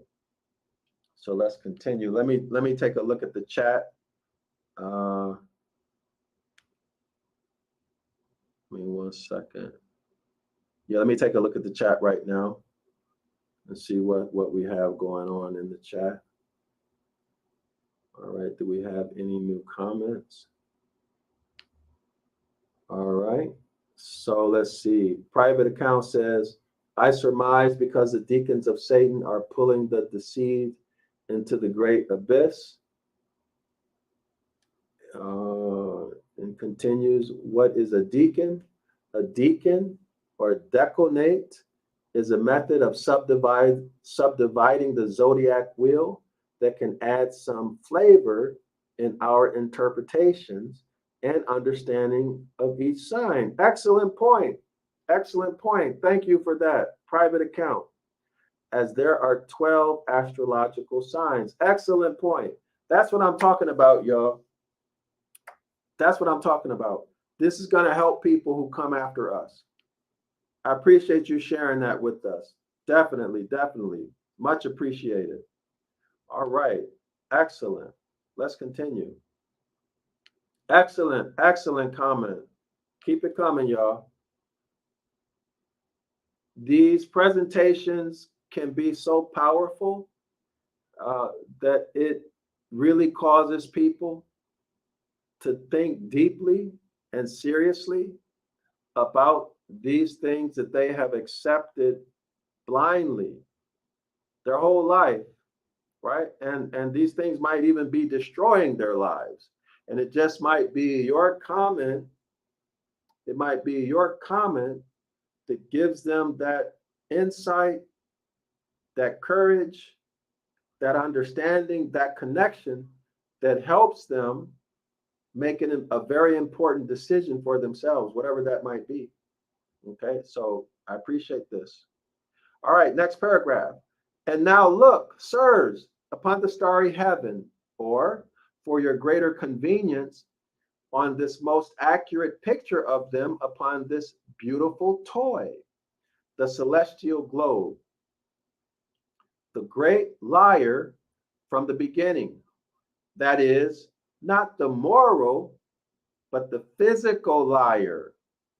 [SPEAKER 1] So let's continue. Let me take a look at the chat. Give me 1 second. Yeah, let me take a look at the chat right now and see what we have going on in the chat. All right, do we have any new comments? All right, so let's see. Private account says, I surmise because the deacons of Satan are pulling the deceived into the great abyss. And continues, what is a deacon? A deacon or deconate is a method of subdividing the zodiac wheel that can add some flavor in our interpretations and understanding of each sign. Excellent point. Excellent point. Thank you for that. Private account. As there are 12 astrological signs. Excellent point. That's what I'm talking about, y'all. That's what I'm talking about. This is going to help people who come after us. I appreciate you sharing that with us. Definitely, definitely. Much appreciated. All right. Excellent. Let's continue. Excellent, excellent comment. Keep it coming, y'all. These presentations can be so powerful that it really causes people to think deeply and seriously about these things that they have accepted blindly their whole life, right? And these things might even be destroying their lives. And it just might be your comment. It might be your comment that gives them that insight, that courage, that understanding, that connection that helps them making a very important decision for themselves, whatever that might be. Okay, so I appreciate this. All right, next paragraph. And now look, sirs, upon the starry heaven, or for your greater convenience, on this most accurate picture of them upon this beautiful toy, the celestial globe, the great liar from the beginning. That is, not the moral, but the physical liar.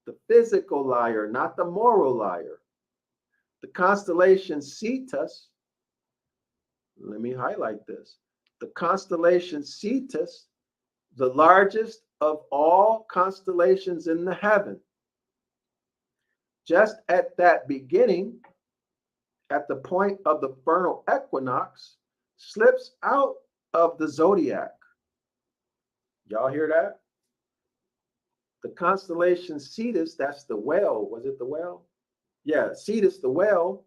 [SPEAKER 1] The physical liar, not the moral liar. The constellation Cetus, let me highlight this. The constellation Cetus, the largest of all constellations in the heaven. Just at that beginning, at the point of the vernal equinox, slips out of the zodiac. Y'all hear that? The constellation Cetus, that's the whale. Was it the whale? Yeah, Cetus, the whale,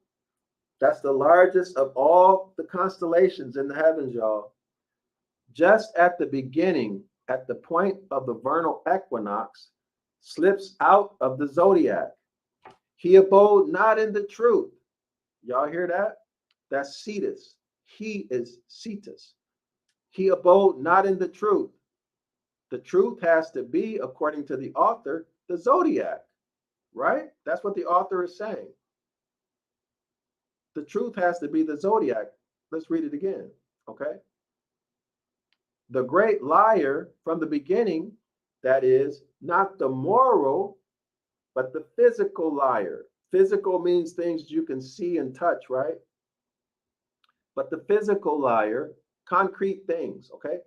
[SPEAKER 1] that's the largest of all the constellations in the heavens, y'all. Just at the beginning, at the point of the vernal equinox, slips out of the zodiac. He abode not in the truth. Y'all hear that? That's Cetus. He is Cetus. He abode not in the truth. The truth has to be, according to the author, the zodiac, right? That's what the author is saying. The truth has to be the zodiac. Let's read it again, okay? The great liar from the beginning, that is, not the moral, but the physical liar. Physical means things you can see and touch, right? But the physical liar, concrete things, okay?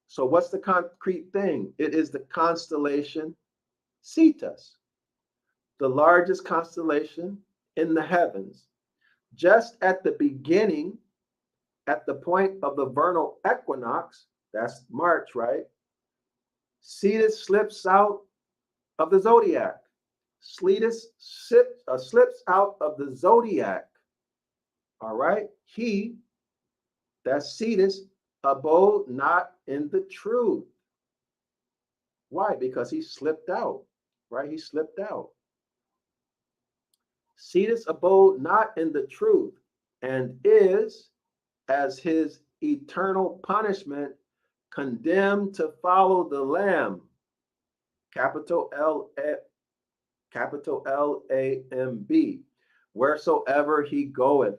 [SPEAKER 1] So what's the concrete thing? It is the constellation Cetus, the largest constellation in the heavens. Just at the beginning, at the point of the vernal equinox, that's March, right? Cetus slips out of the zodiac. Cetus slips out of the zodiac. All right? He, that's Cetus, abode not in the truth. Why? Because he slipped out, right? He slipped out. Cetus abode not in the truth and is, as his eternal punishment, condemned to follow the Lamb, capital Lamb, wheresoever he goeth.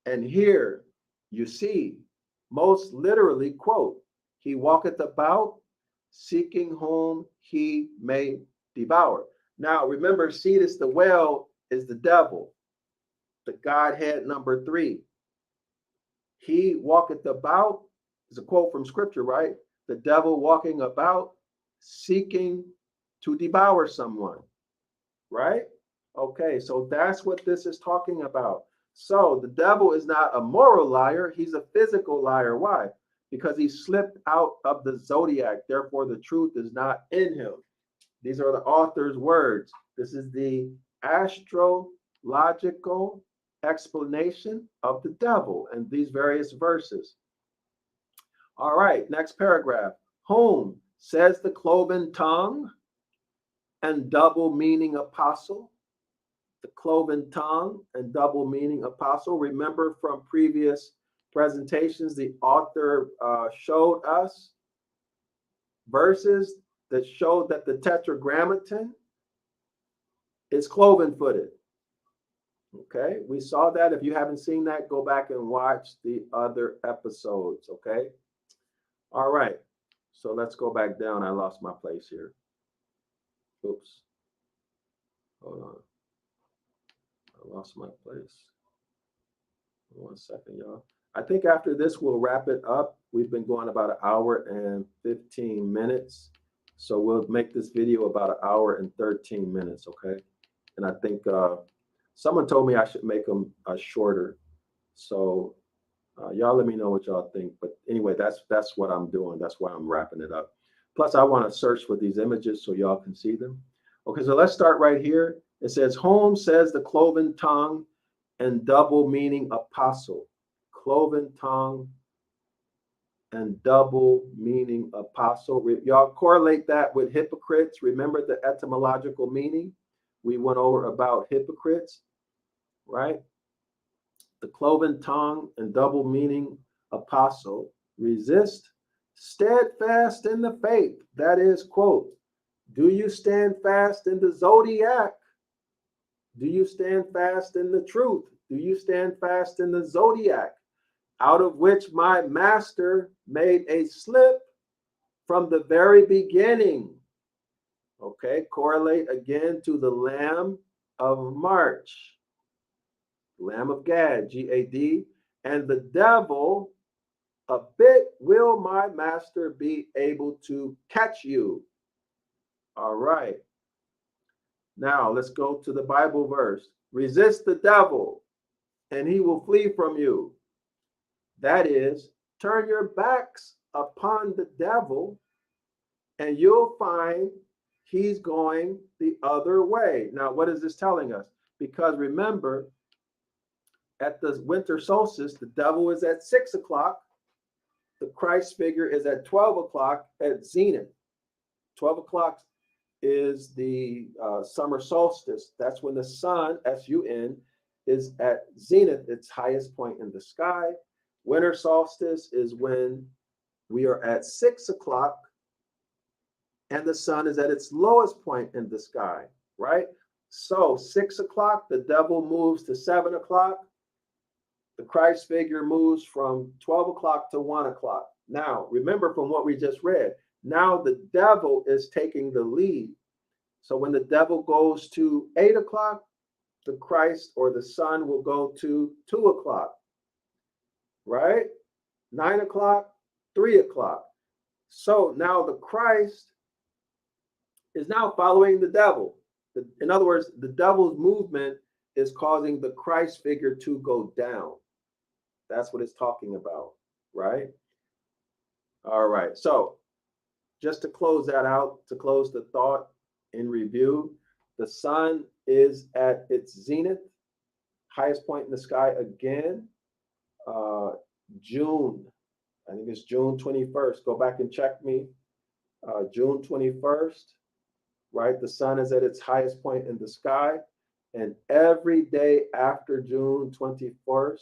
[SPEAKER 1] And here you see, most literally, quote, he walketh about, seeking whom he may devour. Now, remember, Cetus the whale is the devil, the Godhead number 3. He walketh about, is a quote from scripture, right? The devil walking about, seeking to devour someone, right? Okay, so that's what this is talking about. So the devil is not a moral liar, he's a physical liar. Why? Because he slipped out of the zodiac. Therefore, the truth is not in him. These are the author's words. This is the astrological explanation of the devil and these various verses. All right, next paragraph. Whom, says the cloven tongue and double meaning apostle. The cloven tongue and double meaning apostle. Remember from previous presentations, the author showed us verses that showed that the tetragrammaton is cloven-footed. Okay, we saw that. If you haven't seen that, go back and watch the other episodes. Okay, all right, so let's go back down. I lost my place here. Oops, hold on, I lost my place. 1 second, y'all. I think after this, we'll wrap it up. We've been going about 1 hour and 15 minutes. So we'll make this video about 1 hour and 13 minutes, okay? And I think someone told me I should make them shorter. So y'all let me know what y'all think. But anyway, that's what I'm doing. That's why I'm wrapping it up. Plus, I want to search for these images so y'all can see them. Okay, so let's start right here. It says, whom, says the cloven tongue and double meaning apostle. Cloven tongue and double meaning apostle. Y'all correlate that with hypocrites. Remember the etymological meaning? We went over about hypocrites, right? The cloven tongue and double meaning apostle. Resist, steadfast in the faith. That is, quote, do you stand fast in the zodiac? Do you stand fast in the truth? Do you stand fast in the zodiac? Out of which my master made a slip from the very beginning. Okay, correlate again to the Lamb of March, Lamb of Gad, G-A-D, and the devil a bit will my master be able to catch you. All right. Now let's go to the Bible verse. Resist the devil and he will flee from you. That is, turn your backs upon the devil and you'll find he's going the other way. Now, what is this telling us? Because remember, at the winter solstice, the devil is at 6 o'clock. The Christ figure is at 12 o'clock at zenith. 12 o'clock is the summer solstice. That's when the sun, S-U-N, is at zenith, its highest point in the sky. Winter solstice is when we are at 6 o'clock and the sun is at its lowest point in the sky, right? So 6 o'clock, the devil moves to 7 o'clock. The Christ figure moves from 12 o'clock to 1 o'clock. Now, remember from what we just read, now the devil is taking the lead. So when the devil goes to 8 o'clock, the Christ or the sun will go to 2 o'clock, right? 9 o'clock, 3 o'clock. So now the Christ is now following the devil. In other words, the devil's movement is causing the Christ figure to go down. That's what it's talking about, right? All right. So just to close that out, to close the thought in review, the sun is at its zenith, highest point in the sky again, June. I think it's June 21st. Go back and check me. June 21st, right? The sun is at its highest point in the sky. And every day after June 21st,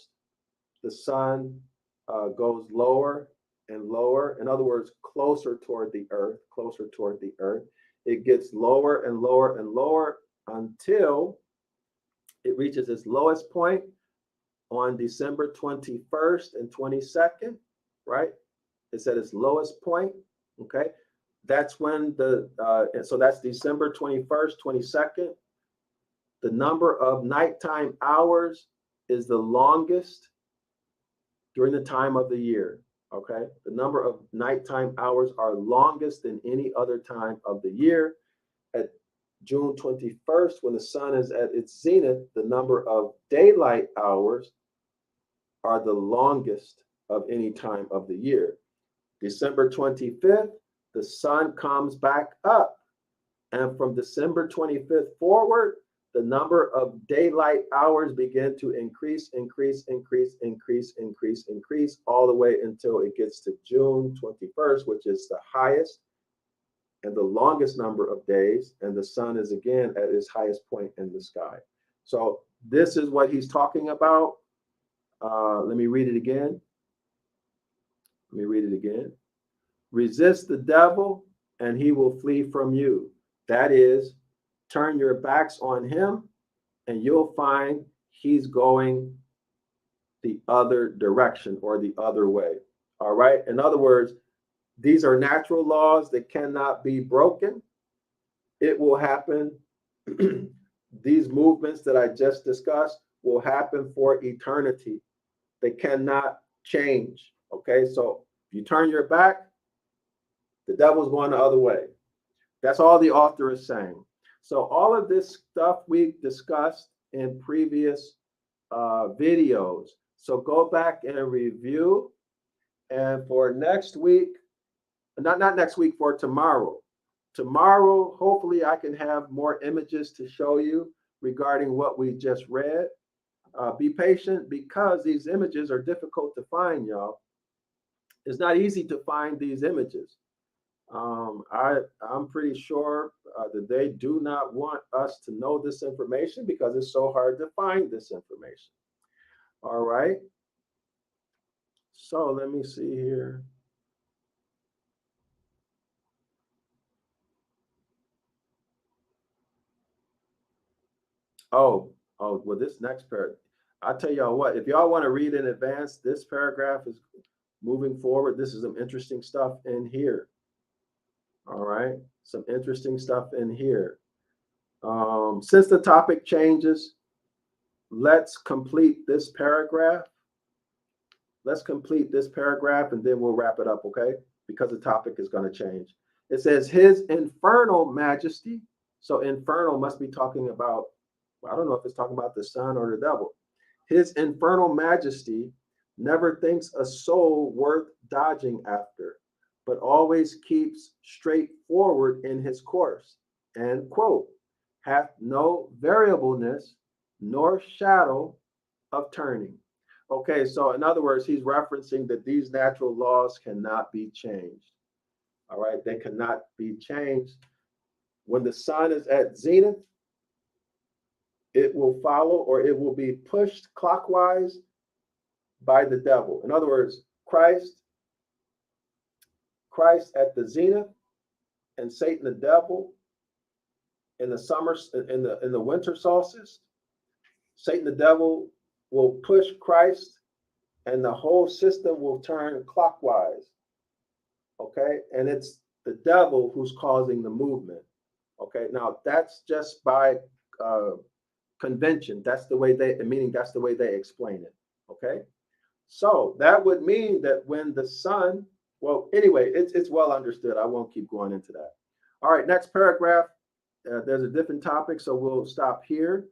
[SPEAKER 1] the sun goes lower and lower. In other words, closer toward the earth, closer toward the earth. It gets lower and lower and lower until it reaches its lowest point on December 21st and 22nd, right? It's at its lowest point, okay? That's when so that's December 21st, 22nd. The number of nighttime hours is the longest during the time of the year, okay? The number of nighttime hours are longest than any other time of the year. At June 21st, when the sun is at its zenith, the number of daylight hours are the longest of any time of the year. December 25th, the sun comes back up. And from December 25th forward, the number of daylight hours begin to increase, all the way until it gets to June 21st, which is the highest and the longest number of days. And the sun is again at its highest point in the sky. So this is what he's talking about. Let me read it again. Resist the devil and he will flee from you. That is, turn your backs on him and you'll find he's going the other direction or the other way. All right. In other words, these are natural laws that cannot be broken. It will happen. These movements that I just discussed will happen for eternity. They cannot change. Okay. So if you turn your back, the devil's going the other way. That's all the author is saying. So all of this stuff we've discussed in previous videos. So go back and review. And for next week, not next week, for tomorrow. Tomorrow, hopefully I can have more images to show you regarding what we just read. Be patient because these images are difficult to find, y'all. It's not easy to find these images. I'm pretty sure that they do not want us to know this information because it's so hard to find this information. All right. So let me see here. Oh, well, this next paragraph, I'll tell y'all what, if y'all want to read in advance, this paragraph is moving forward. This is some interesting stuff in here. All right, some interesting stuff in here. Since the topic changes, let's complete this paragraph. let's complete this paragraph and then we'll wrap it up, okay? Because the topic is going to change. It says, His infernal majesty. So infernal must be talking about, I don't know if it's talking about the sun or the devil. His infernal majesty never thinks a soul worth dodging after, but always keeps straight forward in his course, and, quote, hath no variableness nor shadow of turning. Okay, so in other words, he's referencing that these natural laws cannot be changed. All right, they cannot be changed. When the sun is at zenith, it will follow, or it will be pushed clockwise by the devil. In other words, Christ at the zenith, and Satan the devil in the summer, in the winter solstice. Satan the devil will push Christ, and the whole system will turn clockwise. Okay, and it's the devil who's causing the movement. Okay, now that's just by convention. That's the way that's the way they explain it. Okay, so that would mean that when the sun, well, anyway, it's well understood. I won't keep going into that. All right, next paragraph. There's a different topic, so we'll stop here.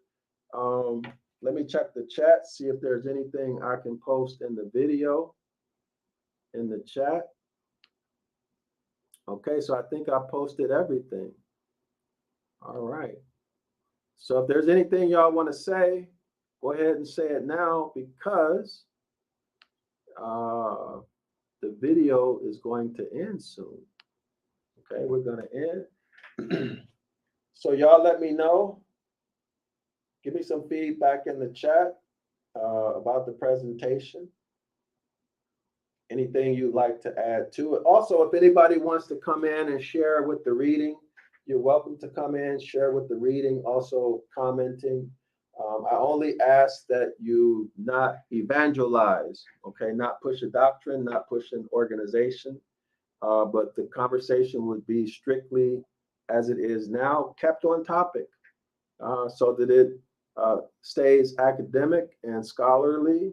[SPEAKER 1] Let me check the chat, see if there's anything I can post in the video, in the chat. Okay, so I think I posted everything. All right. So if there's anything y'all want to say, go ahead and say it now, because the video is going to end soon. Okay, we're going to end. So y'all let me know. Give me some feedback in the chat about the presentation. Anything you'd like to add to it. Also, if anybody wants to come in and share with the reading, you're welcome to come in, share with the reading, also commenting. I only ask that you not evangelize, okay? Not push a doctrine, not push an organization, but the conversation would be strictly as it is now, kept on topic, so that it stays academic and scholarly,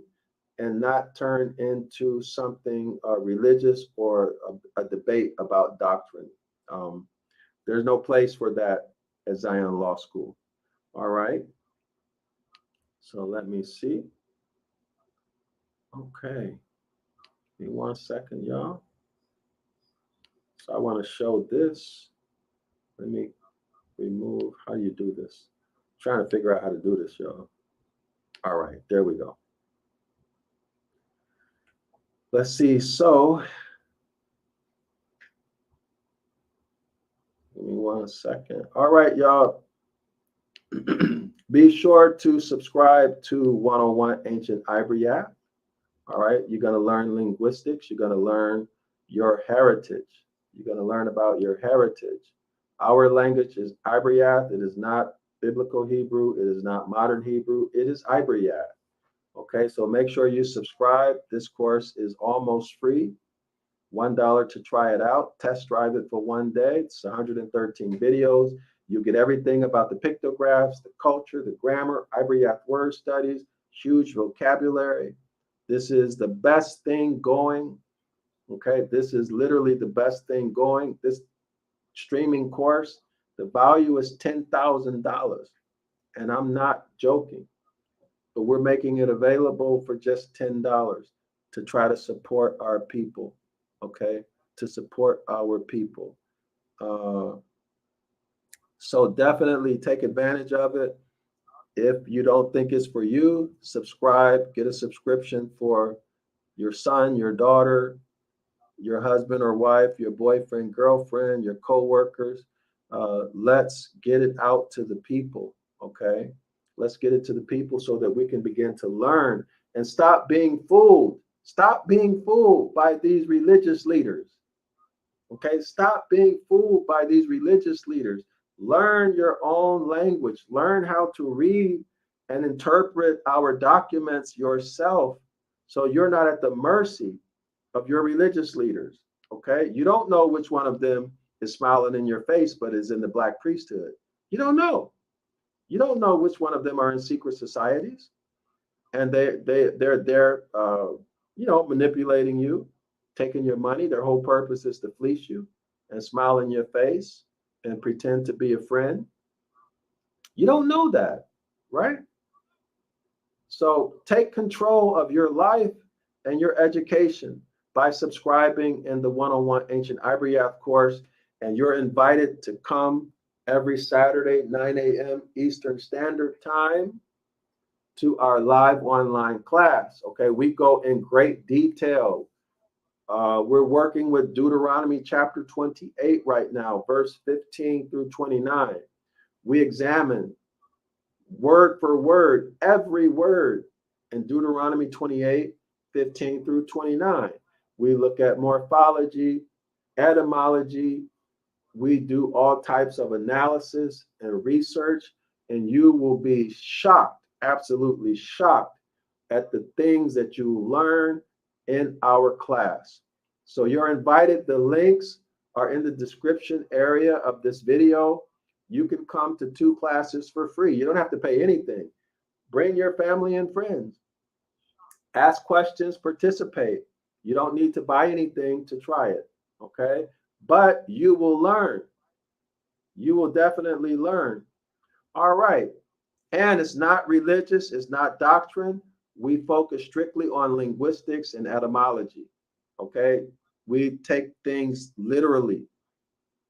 [SPEAKER 1] and not turn into something religious or a debate about doctrine. There's no place for that at Zion Law School. All right. So let me see. Okay. Give me 1 second, y'all. So I want to show this. Let me remove. How do you do this? I'm trying to figure out how to do this, y'all. All right. There we go. Let's see. So give me 1 second. All right, y'all. Be sure to subscribe to 101 Ancient Ivory App. All right. You're going to learn linguistics. You're going to learn your heritage. You're going to learn about your heritage. Our language is Ibriath. It is not biblical Hebrew. It is not modern Hebrew. It is Ibriath. Okay. So make sure you subscribe. This course is almost free. $1 to try it out. Test drive it for 1 day. It's 113 videos. You get everything about the pictographs, the culture, the grammar, Ibriath word studies, huge vocabulary. This is the best thing going. Okay, this is literally the best thing going. This streaming course, the value is $10,000. And I'm not joking, but we're making it available for just $10 to try to support our people. Okay, to support our people. So definitely take advantage of it. If you don't think it's for you, subscribe, get a subscription for your son, your daughter, your husband or wife, your boyfriend, girlfriend, your co-workers. Let's get it out to the people, okay? Let's get it to the people so that we can begin to learn and stop being fooled. Stop being fooled by these religious leaders, okay? Stop being fooled by these religious leaders. Learn your own language. Learn how to read and interpret our documents yourself, so you're not at the mercy of your religious leaders. Okay, you don't know which one of them is smiling in your face but is in the black priesthood. You don't know. You don't know which one of them are in secret societies, and they're there manipulating you, taking your money. Their whole purpose is to fleece you and smile in your face and pretend to be a friend. You don't know that, right? So take control of your life and your education by subscribing in the 101 Ancient Ibriath course. And you're invited to come every Saturday, 9 a.m. Eastern Standard Time, to our live online class. Okay, we go in great detail. We're working with Deuteronomy chapter 28 right now, verse 15 through 29. We examine word for word, every word in Deuteronomy 28, 15 through 29. We look at morphology, etymology. We do all types of analysis and research, and you will be shocked, absolutely shocked, at the things that you learn in our class. So you're invited. The links are in the description area of this video. You can come to 2 classes for free. You don't have to pay anything. Bring your family and friends. Ask questions, participate. You don't need to buy anything to try it, okay? But you will learn. You will definitely learn. All right. And it's not religious, it's not doctrine. We focus strictly on linguistics and etymology, okay? We take things literally.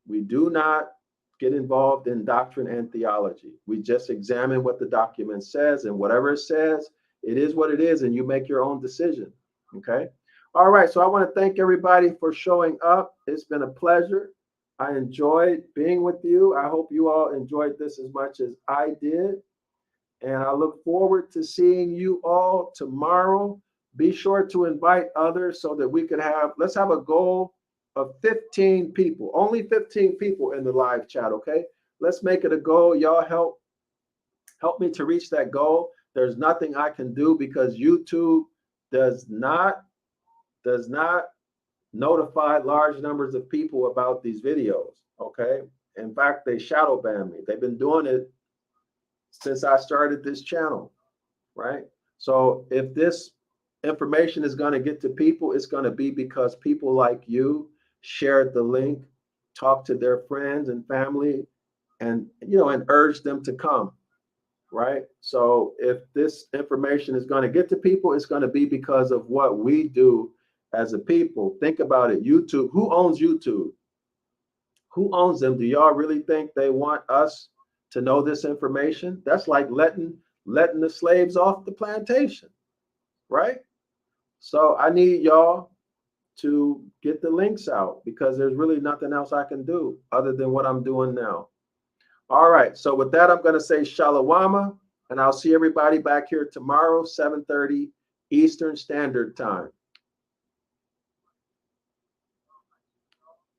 [SPEAKER 1] We do not get involved in doctrine and theology. We just examine what the document says, and whatever it says, it is what it is, and you make your own decision, okay? All right, so I want to thank everybody for showing up. It's been a pleasure. I enjoyed being with you. I hope you all enjoyed this as much as I did. And I look forward to seeing you all tomorrow. Be sure to invite others so that we can let's have a goal of 15 people, only 15 people in the live chat, okay? Let's make it a goal. Y'all help me to reach that goal. There's nothing I can do because YouTube does not notify large numbers of people about these videos, okay? In fact, they shadow ban me. They've been doing it since I started this channel, right? So if this information is going to get to people, it's going to be because people like you shared the link, talked to their friends and family, and and urged them to come, right? So if this information is going to get to people, it's going to be because of what we do as a people. Think about it. YouTube, who owns YouTube? Who owns them? Do y'all really think they want us to know this information? That's like letting the slaves off the plantation, right? So I need y'all to get the links out because there's really nothing else I can do other than what I'm doing now. All right, so with that, I'm going to say shalawama, and I'll see everybody back here tomorrow, 7:30 Eastern Standard Time.